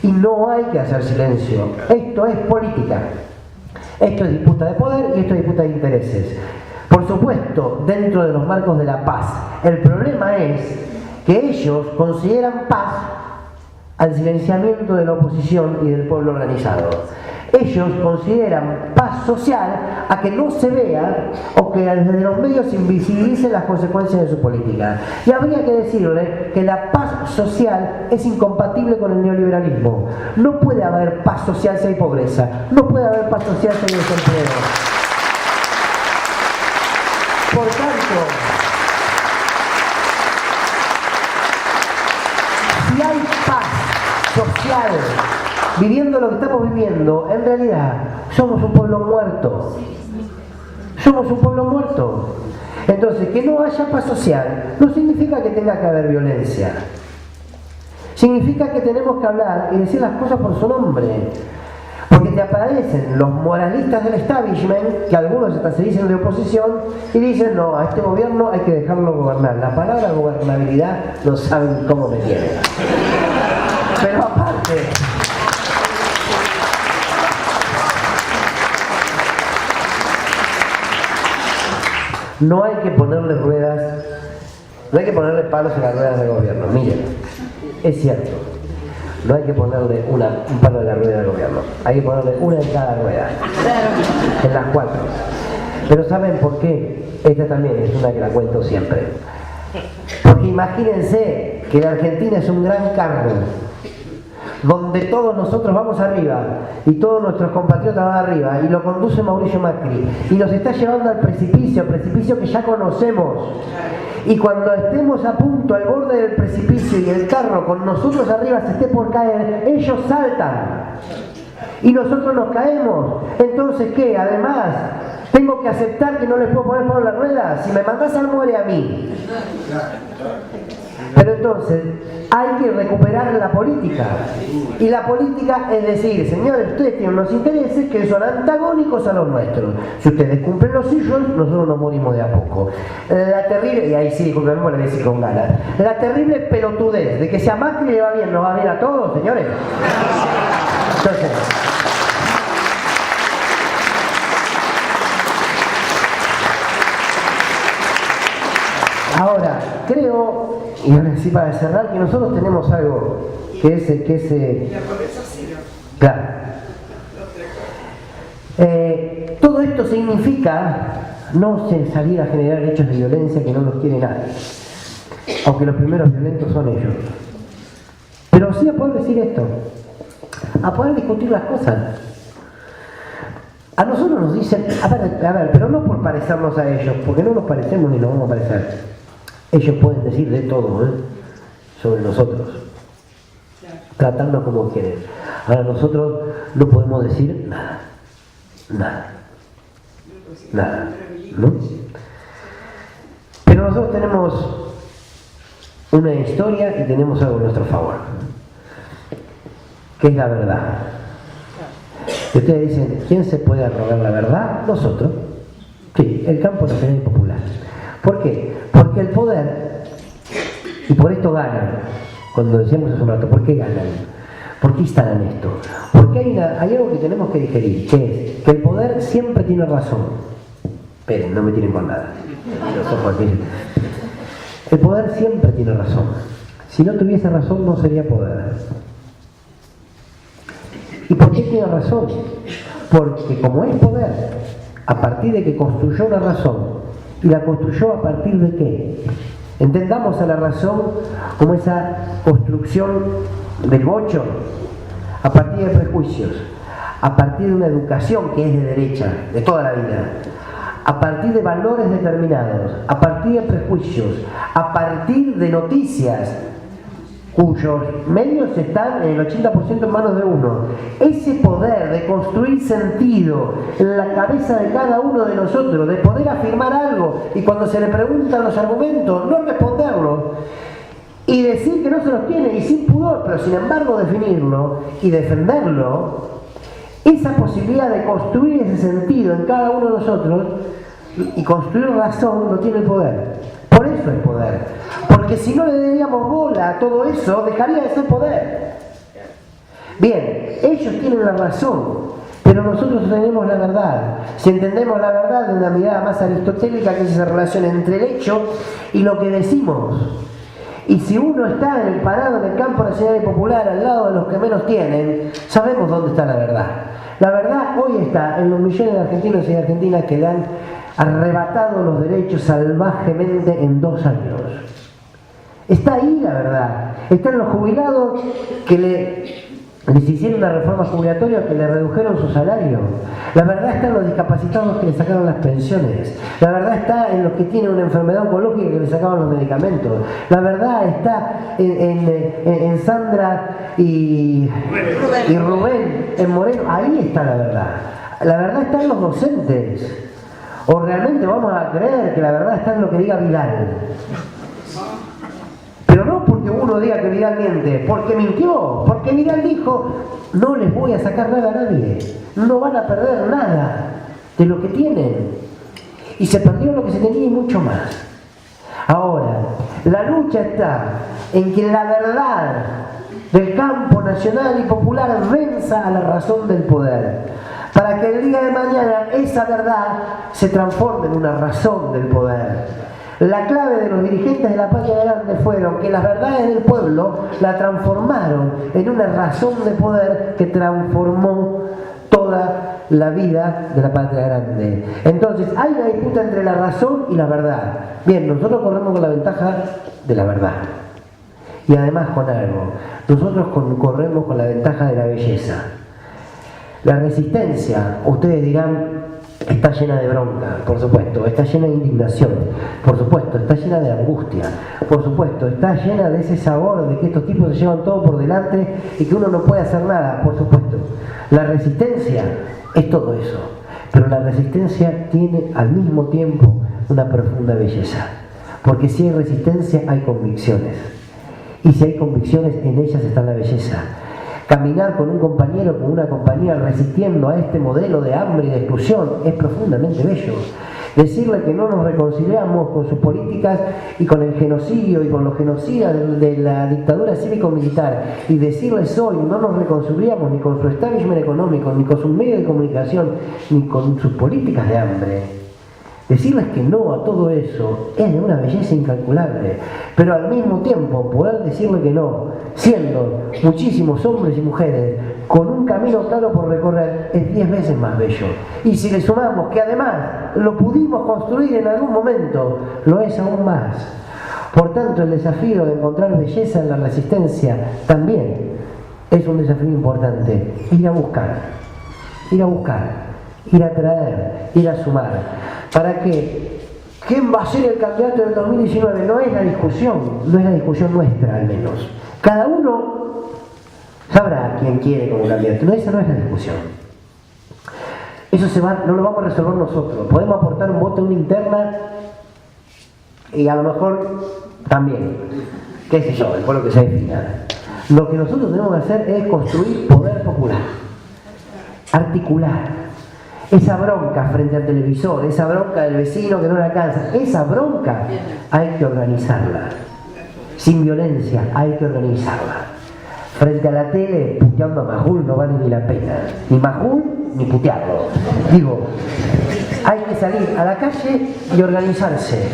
Y no hay que hacer silencio. Esto es política. Esto es disputa de poder y esto es disputa de intereses. Por supuesto, dentro de los marcos de la paz. El problema es que ellos consideran paz al silenciamiento de la oposición y del pueblo organizado. Ellos consideran paz social a que no se vea o que desde los medios se invisibilicen las consecuencias de su política. Y habría que decirle que la paz social es incompatible con el neoliberalismo. No puede haber paz social si hay pobreza. No puede haber paz social si hay desempleo. Por tanto, si hay paz social viviendo lo que estamos viviendo, en realidad somos un pueblo muerto. Somos un pueblo muerto. Entonces, que no haya paz social no significa que tenga que haber violencia. Significa que tenemos que hablar y decir las cosas por su nombre. Porque te aparecen los moralistas del establishment, que algunos hasta se dicen de oposición, y dicen, no, a este gobierno hay que dejarlo gobernar. La palabra gobernabilidad no saben cómo me tiene. Pero aparte, no hay que ponerle ruedas, no hay que ponerle palos en las ruedas del gobierno. Miren, es cierto, no hay que ponerle un palo en la rueda del gobierno, hay que ponerle una en cada rueda, en las cuatro. Pero ¿saben por qué? Esta también es una que la cuento siempre. Porque imagínense que la Argentina es un gran carro, donde todos nosotros vamos arriba y todos nuestros compatriotas van arriba y lo conduce Mauricio Macri y nos está llevando al precipicio que ya conocemos, y cuando estemos a punto al borde del precipicio y el carro con nosotros arriba se esté por caer, ellos saltan y nosotros nos caemos. Entonces, ¿qué? Además, tengo que aceptar que no les puedo poner por la rueda. Si me mandás al muere a mí. Pero entonces hay que recuperar la política. Y la política es decir, señores, ustedes tienen unos intereses que son antagónicos a los nuestros. Si ustedes cumplen los suyos, nosotros nos morimos de a poco. La terrible, y ahí sí, disculpenme, le voy a decir con ganas, la terrible pelotudez de que si a Macri le va bien, nos va bien a todos, señores. Entonces, ahora, creo, y ahora sí para cerrar, que nosotros tenemos algo que es claro. Todo esto significa no salir a generar hechos de violencia que no los quiere nadie, aunque los primeros violentos son ellos. Pero sí a poder decir esto, a poder discutir las cosas. A nosotros nos dicen, a ver, pero no por parecernos a ellos, porque no nos parecemos ni nos vamos a parecer. Ellos pueden decir de todo, sobre nosotros, tratarnos como quieren. Ahora nosotros no podemos decir nada, ¿no? Pero nosotros tenemos una historia y tenemos algo a nuestro favor. ¿Qué es la verdad? Y ustedes dicen, ¿quién se puede arrogar la verdad? Nosotros. Sí, el campo nacional y popular. ¿Por qué? Porque el poder, y por esto ganan, cuando decíamos hace un rato, ¿por qué ganan? ¿Por qué instalan esto? Porque hay algo que tenemos que digerir, que es que el poder siempre tiene razón. Esperen, no me tiren con nada. Los ojos aquí. El poder siempre tiene razón. Si no tuviese razón, no sería poder. ¿Y por qué tiene razón? Porque como es poder, a partir de que construyó una razón, ¿y la construyó a partir de qué? Entendamos a la razón como esa construcción del bocho, a partir de prejuicios, a partir de una educación que es de derecha, de toda la vida, a partir de valores determinados, a partir de prejuicios, a partir de noticias cuyos medios están en el 80% en manos de uno. Ese poder de construir sentido en la cabeza de cada uno de nosotros, de poder afirmar algo y cuando se le preguntan los argumentos, no responderlo y decir que no se los tiene y sin pudor, pero sin embargo definirlo y defenderlo, esa posibilidad de construir ese sentido en cada uno de nosotros y construir razón no tiene el poder. Por eso es poder. Porque si no le daríamos bola a todo eso, dejaría de ser poder. Bien, ellos tienen la razón, pero nosotros tenemos la verdad. Si entendemos la verdad de una mirada más aristotélica, que es esa relación entre el hecho y lo que decimos. Y si uno está parado en el campo nacional y popular al lado de los que menos tienen, sabemos dónde está la verdad. La verdad hoy está en los millones de argentinos y de argentinas que le han arrebatado los derechos salvajemente en 2 años. Está ahí la verdad. Está en los jubilados que les hicieron una reforma jubilatoria que le redujeron su salario. La verdad está en los discapacitados que le sacaron las pensiones. La verdad está en los que tienen una enfermedad oncológica que le sacaban los medicamentos. La verdad está en Sandra y Rubén, en Moreno. Ahí está la verdad. La verdad está en los docentes. ¿O realmente vamos a creer que la verdad está en lo que diga Vidal? Pero no porque uno diga que Vidal miente, porque mintió, porque Vidal dijo, no les voy a sacar nada a nadie, no van a perder nada de lo que tienen. Y se perdió lo que se tenía y mucho más. Ahora, la lucha está en que la verdad del campo nacional y popular venza a la razón del poder. Para que el día de mañana esa verdad se transforme en una razón del poder. La clave de los dirigentes de la Patria Grande fueron que las verdades del pueblo la transformaron en una razón de poder que transformó toda la vida de la Patria Grande. Entonces, hay una disputa entre la razón y la verdad. Bien, nosotros corremos con la ventaja de la verdad. Y además con algo, nosotros corremos con la ventaja de la belleza. La resistencia, ustedes dirán, está llena de bronca, por supuesto, está llena de indignación, por supuesto, está llena de angustia, por supuesto, está llena de ese sabor de que estos tipos se llevan todo por delante y que uno no puede hacer nada, por supuesto. La resistencia es todo eso, pero la resistencia tiene al mismo tiempo una profunda belleza, porque si hay resistencia hay convicciones, y si hay convicciones en ellas está la belleza. Caminar con un compañero, con una compañera resistiendo a este modelo de hambre y de exclusión es profundamente bello. Decirle que no nos reconciliamos con sus políticas y con el genocidio y con los genocidas de la dictadura cívico-militar y decirles hoy no nos reconciliamos ni con su establishment económico, ni con sus medios de comunicación, ni con sus políticas de hambre. Decirles que no a todo eso es de una belleza incalculable, pero al mismo tiempo poder decirle que no, siendo muchísimos hombres y mujeres con un camino claro por recorrer, es 10 veces más bello. Y si le sumamos que además lo pudimos construir en algún momento, lo es aún más. Por tanto, el desafío de encontrar belleza en la resistencia también es un desafío importante. Ir a buscar, ir a traer, ir a sumar. Para que quién va a ser el candidato del 2019 no es la discusión nuestra al menos. Cada uno sabrá quién quiere como candidato, no, esa no es la discusión. Eso no lo vamos a resolver nosotros. Podemos aportar un voto en una interna y a lo mejor también, qué sé yo, después lo que se defina. Lo que nosotros tenemos que hacer es construir poder popular, articular. Esa bronca frente al televisor, esa bronca del vecino que no le alcanza, esa bronca hay que organizarla. Sin violencia, hay que organizarla. Frente a la tele, puteando a Majul no vale ni la pena. Ni Majul, ni putearlo. Digo, hay que salir a la calle y organizarse.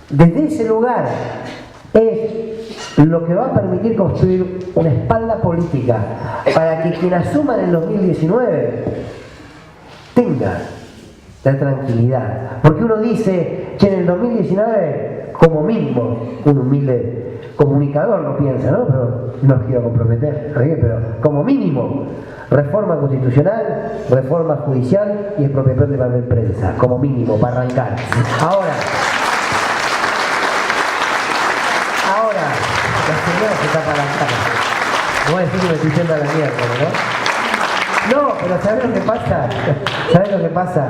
Desde ese lugar es lo que va a permitir construir una espalda política para que quien asuma en el 2019 tenga la tranquilidad. Porque uno dice que en el 2019, como mínimo, un humilde comunicador lo piensa, ¿no? Pero no os quiero comprometer, pero como mínimo, reforma constitucional, reforma judicial y expropiación de papel prensa, como mínimo, para arrancar. Ahora, la señora se tapa la cara. Voy a decir que me estoy yendo a la mierda, ¿no? No, pero ¿sabes lo que pasa? ¿Sabes lo que pasa?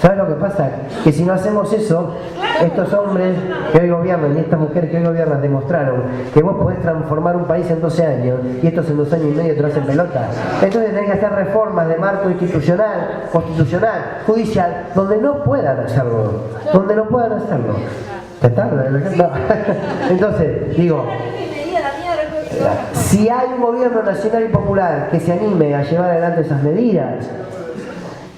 ¿Sabes lo que pasa? Que si no hacemos eso, estos hombres que hoy gobiernan y estas mujeres que hoy gobiernan demostraron que vos podés transformar un país en 12 años y estos en 2 años y medio te lo hacen pelota. Entonces tenés que hacer reformas de marco institucional, constitucional, judicial, donde no puedan hacerlo. Donde no puedan hacerlo. ¿Te tarda? No. Entonces, digo, si hay un gobierno nacional y popular que se anime a llevar adelante esas medidas,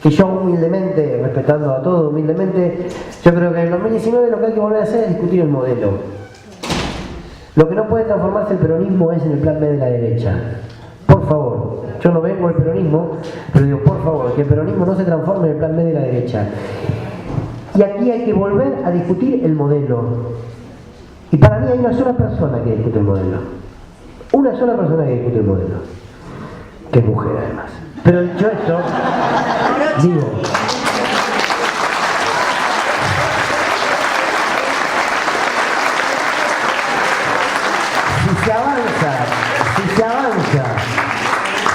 que yo humildemente, respetando a todos humildemente, yo creo que en el 2019 lo que hay que volver a hacer es discutir el modelo. Lo que no puede transformarse el peronismo es en el plan B de la derecha. Por favor, yo no vengo del peronismo, pero digo, por favor, que el peronismo no se transforme en el plan B de la derecha. Y aquí hay que volver a discutir el modelo. Y para mí hay una sola persona que discute el modelo. Una sola persona que discute el modelo. Que es mujer además. Pero dicho esto, digo,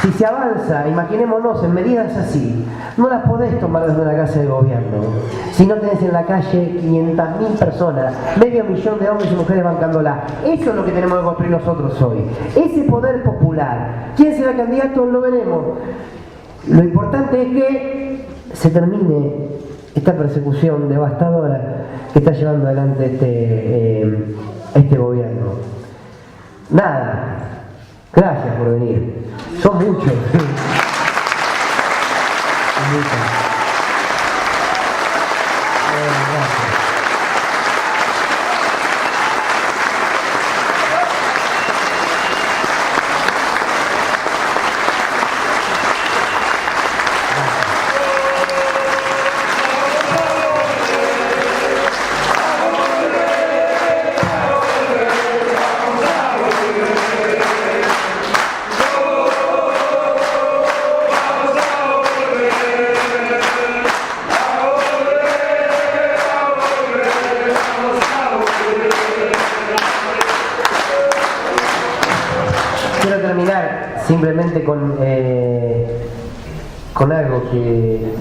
si se avanza, imaginémonos en medidas así, no las podés tomar desde una casa de gobierno. Si no tenés en la calle 500.000 personas, medio millón de hombres y mujeres bancándola. Eso es lo que tenemos que construir nosotros hoy. Ese poder popular. ¿Quién será candidato? Lo veremos. Lo importante es que se termine esta persecución devastadora que está llevando adelante este gobierno. Nada. Gracias por venir. Son muchos. Quiero terminar simplemente con algo que...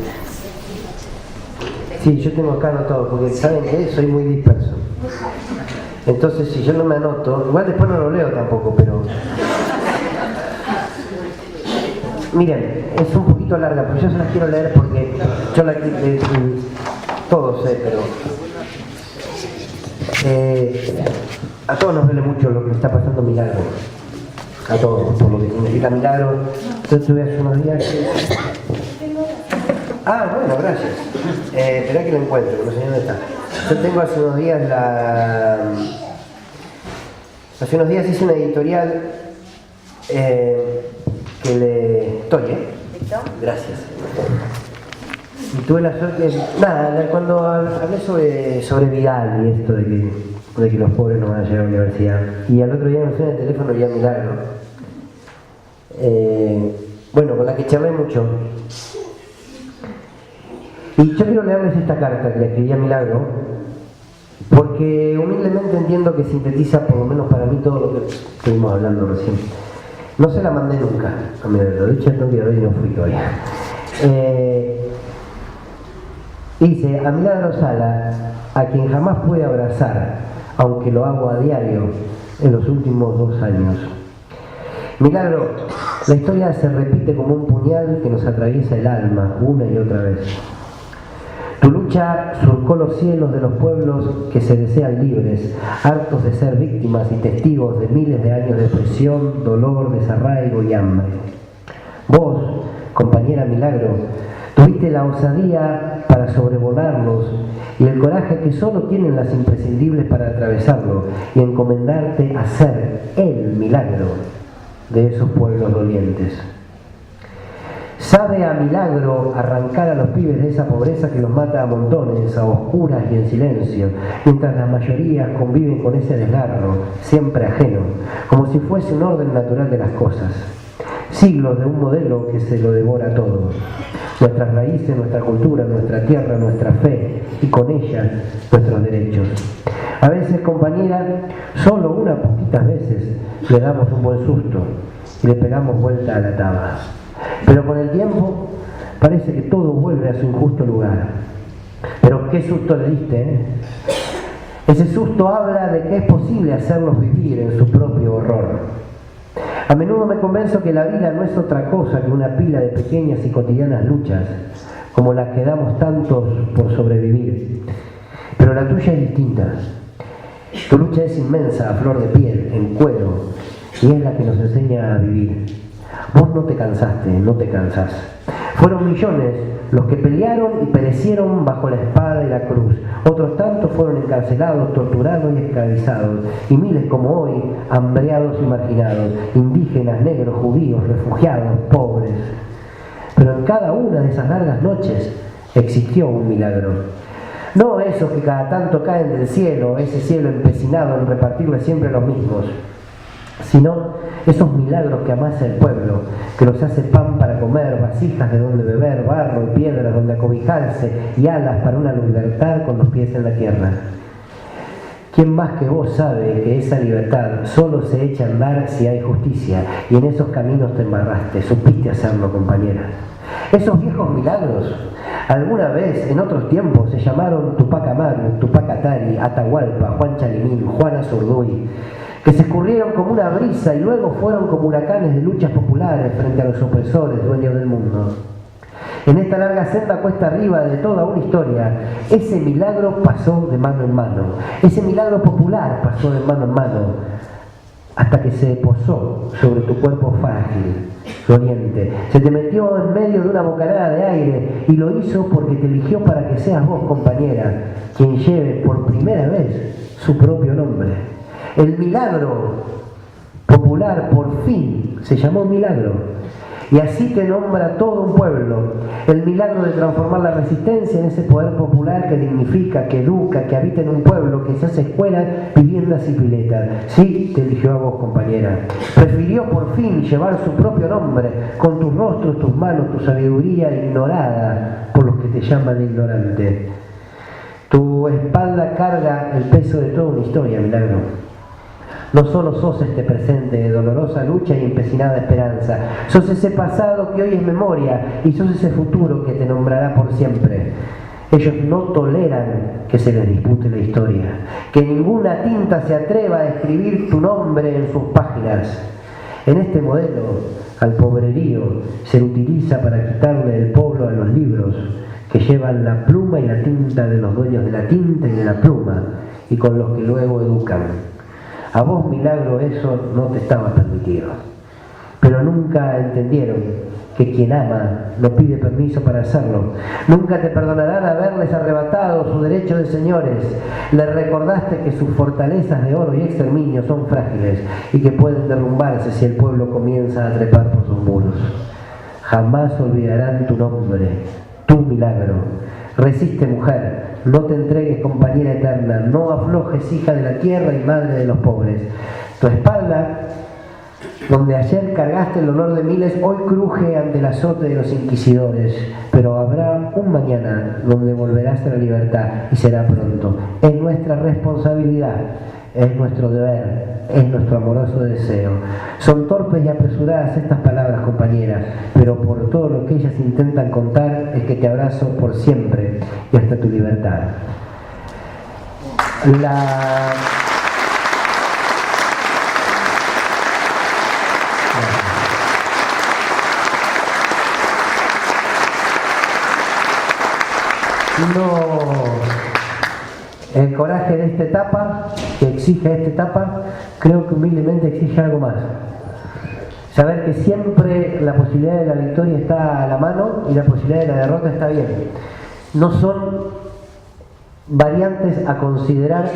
Sí, yo tengo acá anotado, porque ¿saben qué? Soy muy disperso. Entonces, si yo no me anoto, igual después no lo leo tampoco, pero... Miren, es un poquito larga, pero yo se las quiero leer porque yo la todo sé, pero... a todos nos duele mucho lo que está pasando Milagro. A todos, por lo que significa Milagro. Yo estuve hace unos días que... Ah, bueno, gracias. Esperá que lo encuentre, que no sé dónde está. Yo tengo hace unos días Hace unos días hice una editorial que le... Estoy, Gracias. Y tuve la suerte... Nada, cuando hablé sobre Vidal y esto de que los pobres no van a llegar a la universidad. Y al otro día me fui en el teléfono y a Milagro. Bueno, con la que charlé mucho. Y yo quiero leerles esta carta que le escribí a Milagro, porque humildemente entiendo que sintetiza, por lo menos para mí, todo lo que estuvimos hablando recién. No se la mandé nunca a Milagro, de hecho el día de hoy no fui todavía. Dice: a Milagro Sala, a quien jamás pude abrazar, aunque lo hago a diario, en los últimos 2 años. Milagro, la historia se repite como un puñal que nos atraviesa el alma una y otra vez. Tu lucha surcó los cielos de los pueblos que se desean libres, hartos de ser víctimas y testigos de miles de años de opresión, dolor, desarraigo y hambre. Vos, compañera Milagro, tuviste la osadía para sobrevolarlos y el coraje que solo tienen las imprescindibles para atravesarlo y encomendarte a ser el milagro de esos pueblos dolientes. Sabe a milagro arrancar a los pibes de esa pobreza que los mata a montones, a oscuras y en silencio, mientras las mayorías conviven con ese desgarro, siempre ajeno, como si fuese un orden natural de las cosas. Siglos de un modelo que se lo devora todo. Nuestras raíces, nuestra cultura, nuestra tierra, nuestra fe y con ella nuestros derechos. A veces, compañera, solo unas poquitas veces le damos un buen susto y le pegamos vuelta a la taba. Pero con el tiempo parece que todo vuelve a su injusto lugar. Pero qué susto le diste, ¿eh? Ese susto habla de que es posible hacerlos vivir en su propio horror. A menudo me convenzo que la vida no es otra cosa que una pila de pequeñas y cotidianas luchas, como las que damos tantos por sobrevivir. Pero la tuya es distinta. Tu lucha es inmensa, a flor de piel, en cuero, y es la que nos enseña a vivir. Vos no te cansaste, no te cansás. Fueron millones los que pelearon y perecieron bajo la espada y la cruz. Otros tantos fueron encarcelados, torturados y esclavizados. Y miles como hoy, hambreados y marginados. Indígenas, negros, judíos, refugiados, pobres. Pero en cada una de esas largas noches existió un milagro. No esos que cada tanto caen del cielo, ese cielo empecinado en repartirle siempre los mismos, sino esos milagros que amasa el pueblo, que los hace pan para comer, vasijas de donde beber, barro y piedras donde acobijarse y alas para una libertad con los pies en la tierra. ¿Quién más que vos sabe que esa libertad solo se echa a andar si hay justicia? Y en esos caminos te embarraste, supiste hacerlo, compañera. Esos viejos milagros, alguna vez, en otros tiempos, se llamaron Tupac Amaru, Tupac Atari, Atahualpa, Juan Chalimín, Juana Zurduy, que se escurrieron como una brisa y luego fueron como huracanes de luchas populares frente a los opresores dueños del mundo. En esta larga senda cuesta arriba de toda una historia, ese milagro pasó de mano en mano, ese milagro popular pasó de mano en mano, hasta que se posó sobre tu cuerpo frágil, doliente. Se te metió en medio de una bocanada de aire y lo hizo porque te eligió para que seas vos, compañera, quien lleve por primera vez su propio nombre. El milagro popular por fin se llamó milagro. Y así te nombra todo un pueblo. El milagro de transformar la resistencia en ese poder popular que dignifica, que educa, que habita en un pueblo, que se hace escuelas, viviendas y piletas. Sí, te eligió a vos, compañera. Prefirió por fin llevar su propio nombre, con tus rostros, tus manos, tu sabiduría ignorada por los que te llaman ignorante. Tu espalda carga el peso de toda una historia, milagro. No solo sos este presente de dolorosa lucha y empecinada esperanza, sos ese pasado que hoy es memoria y sos ese futuro que te nombrará por siempre. Ellos no toleran que se les dispute la historia, que ninguna tinta se atreva a escribir tu nombre en sus páginas. En este modelo, al pobrerío se le utiliza para quitarle el polvo a los libros que llevan la pluma y la tinta de los dueños de la tinta y de la pluma y con los que luego educan. A vos, milagro, eso no te estaba permitido. Pero nunca entendieron que quien ama no pide permiso para hacerlo. Nunca te perdonarán haberles arrebatado su derecho de señores. Les recordaste que sus fortalezas de oro y exterminio son frágiles y que pueden derrumbarse si el pueblo comienza a trepar por sus muros. Jamás olvidarán tu nombre, tu milagro. Resiste, mujer. No te entregues, compañera eterna, no aflojes, hija de la tierra y madre de los pobres. Tu espalda, donde ayer cargaste el honor de miles, hoy cruje ante el azote de los inquisidores. Pero habrá un mañana donde volverás a la libertad y será pronto. Es nuestra responsabilidad, es nuestro deber, es nuestro amoroso deseo. Son torpes y apresuradas estas palabras, compañeras, pero por todo lo que ellas intentan contar es que te abrazo por siempre y hasta tu libertad. el coraje de esta etapa, que exige esta etapa, creo que humildemente exige algo más. Saber que siempre la posibilidad de la victoria está a la mano y la posibilidad de la derrota está bien. No son variantes a considerar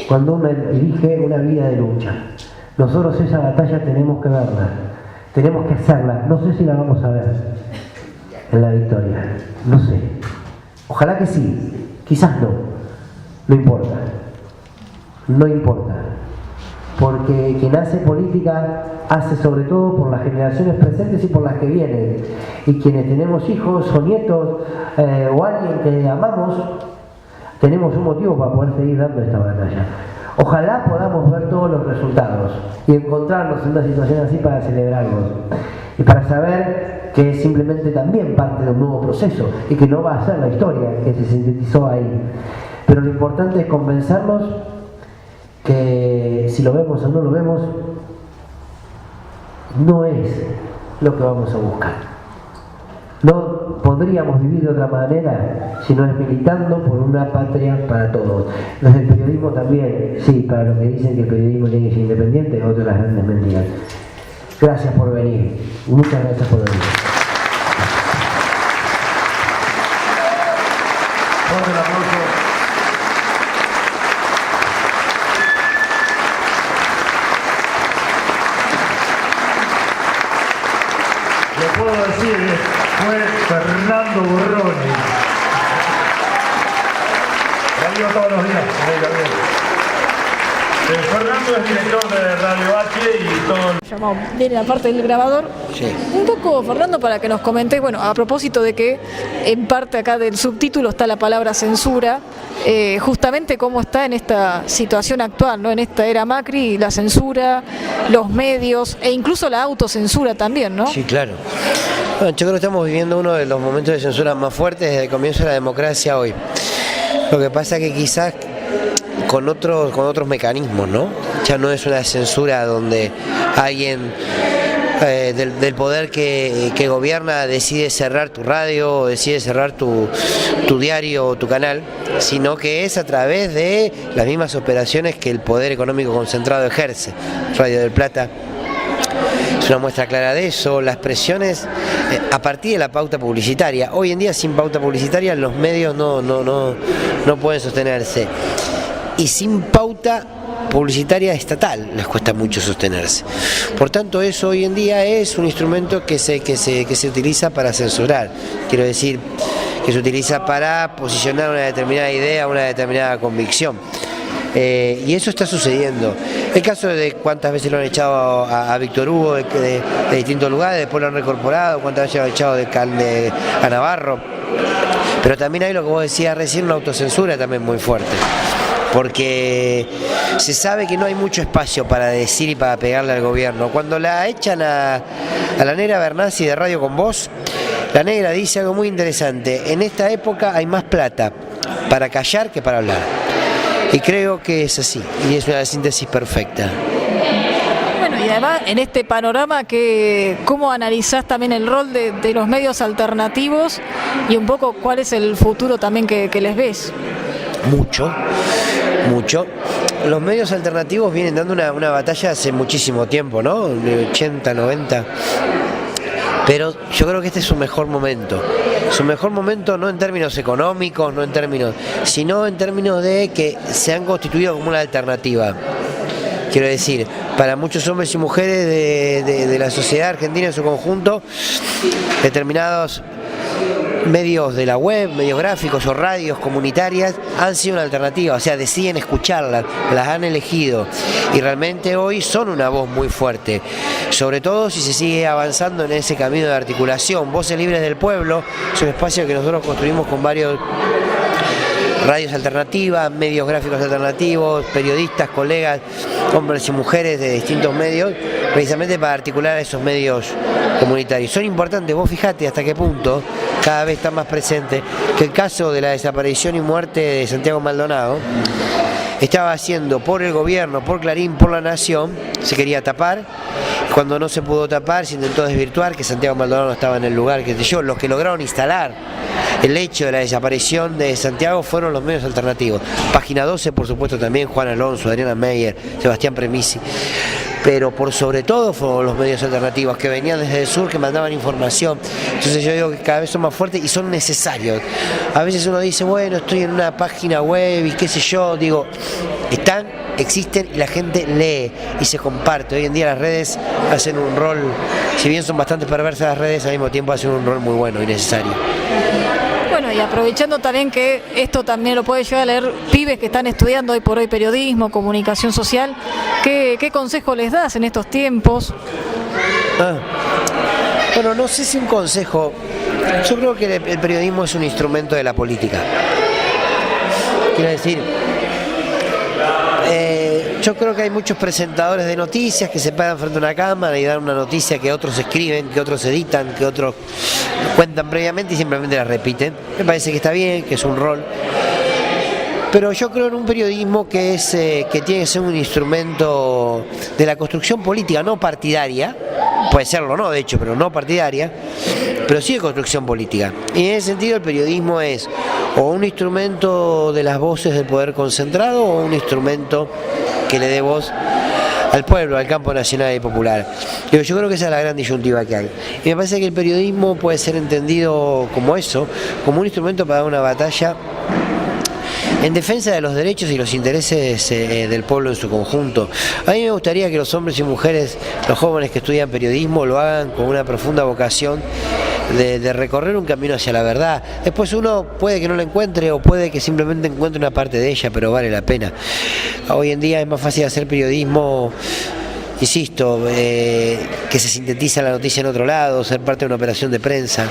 cuando uno elige una vida de lucha. Nosotros esa batalla tenemos que verla, tenemos que hacerla. No sé si la vamos a ver en la victoria, no sé. Ojalá que sí, quizás no. No importa, no importa. Porque quien hace política hace sobre todo por las generaciones presentes y por las que vienen. Y quienes tenemos hijos o nietos o alguien que amamos, tenemos un motivo para poder seguir dando esta batalla. Ojalá podamos ver todos los resultados y encontrarnos en una situación así para celebrarlos y para saber que es simplemente también parte de un nuevo proceso y que no va a ser la historia que se sintetizó ahí. Pero lo importante es convencernos que si lo vemos o no lo vemos, no es lo que vamos a buscar. No podríamos vivir de otra manera si no es militando por una patria para todos. Los del periodismo también, sí, para los que dicen que el periodismo tiene que ser independiente, es otra de las grandes mentiras. Gracias por venir, muchas gracias por venir. Fuerte el aplauso. Lo puedo decir, fue Fernando Burroni. La digo todos los días. Fernando es director de Radio H y todo. Llamado, viene la parte del grabador. Sí. Un poco, Fernando, para que nos comentés, bueno, a propósito de que en parte acá del subtítulo está la palabra censura, justamente cómo está en esta situación actual, ¿no? En esta era Macri, la censura, los medios e incluso la autocensura también, ¿no? Sí, claro. Bueno, yo creo que estamos viviendo uno de los momentos de censura más fuertes desde el comienzo de la democracia hoy. Lo que pasa que quizás con otros mecanismos, ¿no? Ya no es una censura donde alguien del poder que gobierna decide cerrar tu radio o decide cerrar tu diario o tu canal, sino que es a través de las mismas operaciones que el poder económico concentrado ejerce. Radio del Plata es una muestra clara de eso, las presiones a partir de la pauta publicitaria. Hoy en día sin pauta publicitaria los medios no pueden sostenerse. Y sin pauta publicitaria estatal les cuesta mucho sostenerse. Por tanto, eso hoy en día es un instrumento que se utiliza para censurar. Quiero decir, que se utiliza para posicionar una determinada idea, una determinada convicción. Y eso está sucediendo. El caso de cuántas veces lo han echado a Víctor Hugo de distintos lugares, después lo han recorporado, cuántas veces lo han echado a Navarro. Pero también hay lo que vos decías recién, una autocensura también muy fuerte. Porque se sabe que no hay mucho espacio para decir y para pegarle al gobierno. Cuando la echan a la negra Bernasi de Radio Con Voz, la negra dice algo muy interesante: en esta época hay más plata para callar que para hablar. Y creo que es así, y es una síntesis perfecta. Bueno, y además en este panorama, ¿cómo analizás también el rol de los medios alternativos y un poco cuál es el futuro también que les ves? Mucho. Los medios alternativos vienen dando una batalla hace muchísimo tiempo, ¿no? De 80, 90. Pero yo creo que este es su mejor momento. Su mejor momento no en términos económicos, sino en términos de que se han constituido como una alternativa. Quiero decir, para muchos hombres y mujeres de la sociedad argentina en su conjunto, determinados medios de la web, medios gráficos o radios comunitarias han sido una alternativa, o sea, deciden escucharlas, las han elegido y realmente hoy son una voz muy fuerte, sobre todo si se sigue avanzando en ese camino de articulación. Voces Libres del Pueblo es un espacio que nosotros construimos con varios radios alternativas, medios gráficos alternativos, periodistas, colegas, hombres y mujeres de distintos medios, precisamente para articular esos medios comunitarios. Son importantes, vos fijate hasta qué punto cada vez está más presente que el caso de la desaparición y muerte de Santiago Maldonado estaba haciendo por el gobierno, por Clarín, por La Nación, se quería tapar, Cuando no se pudo tapar, se intentó desvirtuar que Santiago Maldonado no estaba en el lugar, que yo, los que lograron instalar el hecho de la desaparición de Santiago fueron los medios alternativos. Página 12, por supuesto, también Juan Alonso, Adriana Meyer, Sebastián Premisi. Pero por sobre todo fueron los medios alternativos que venían desde el sur, que mandaban información. Entonces yo digo que cada vez son más fuertes y son necesarios. A veces uno dice, bueno, estoy en una página web y qué sé yo, digo, están, existen y la gente lee y se comparte. Hoy en día las redes hacen un rol, si bien son bastante perversas las redes, al mismo tiempo hacen un rol muy bueno y necesario. Bueno, y aprovechando también que esto también lo puede llegar a leer pibes que están estudiando hoy por hoy periodismo, comunicación social, ¿qué consejo les das en estos tiempos? Bueno, no sé si un consejo. Yo creo que el periodismo es un instrumento de la política. Quiero decir, yo creo que hay muchos presentadores de noticias que se paran frente a una cámara y dan una noticia que otros escriben, que otros editan, que otros cuentan previamente y simplemente la repiten. Me parece que está bien, que es un rol. Pero yo creo en un periodismo que tiene que ser un instrumento de la construcción política, no partidaria, puede serlo, no, de hecho, pero no partidaria, pero sí de construcción política. Y en ese sentido el periodismo es o un instrumento de las voces del poder concentrado o un instrumento que le dé voz al pueblo, al campo nacional y popular. Yo creo que esa es la gran disyuntiva que hay. Y me parece que el periodismo puede ser entendido como eso, como un instrumento para dar una batalla en defensa de los derechos y los intereses del pueblo en su conjunto. A mí me gustaría que los hombres y mujeres, los jóvenes que estudian periodismo, lo hagan con una profunda vocación de recorrer un camino hacia la verdad. Después uno puede que no la encuentre o puede que simplemente encuentre una parte de ella, pero vale la pena. Hoy en día es más fácil hacer periodismo, insisto, que se sintetiza la noticia en otro lado, ser parte de una operación de prensa.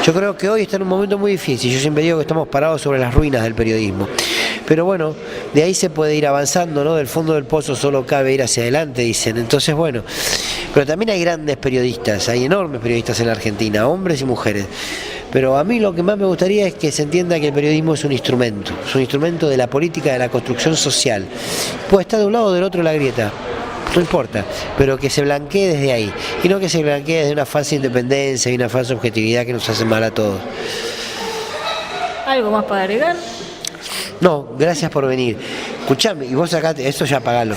Yo creo que hoy está en un momento muy difícil. Yo siempre digo que estamos parados sobre las ruinas del periodismo. Pero bueno, de ahí se puede ir avanzando, ¿no? Del fondo del pozo solo cabe ir hacia adelante, dicen. Entonces, bueno, pero también hay grandes periodistas, hay enormes periodistas en la Argentina, hombres y mujeres. Pero a mí lo que más me gustaría es que se entienda que el periodismo es un instrumento de la política, de la construcción social. Puede estar de un lado o del otro de la grieta, no importa, pero que se blanquee desde ahí, y no que se blanquee desde una falsa independencia y una falsa objetividad que nos hace mal a todos. ¿Algo más para agregar? No, gracias por venir. Escuchame, y vos acá, esto ya pagalo.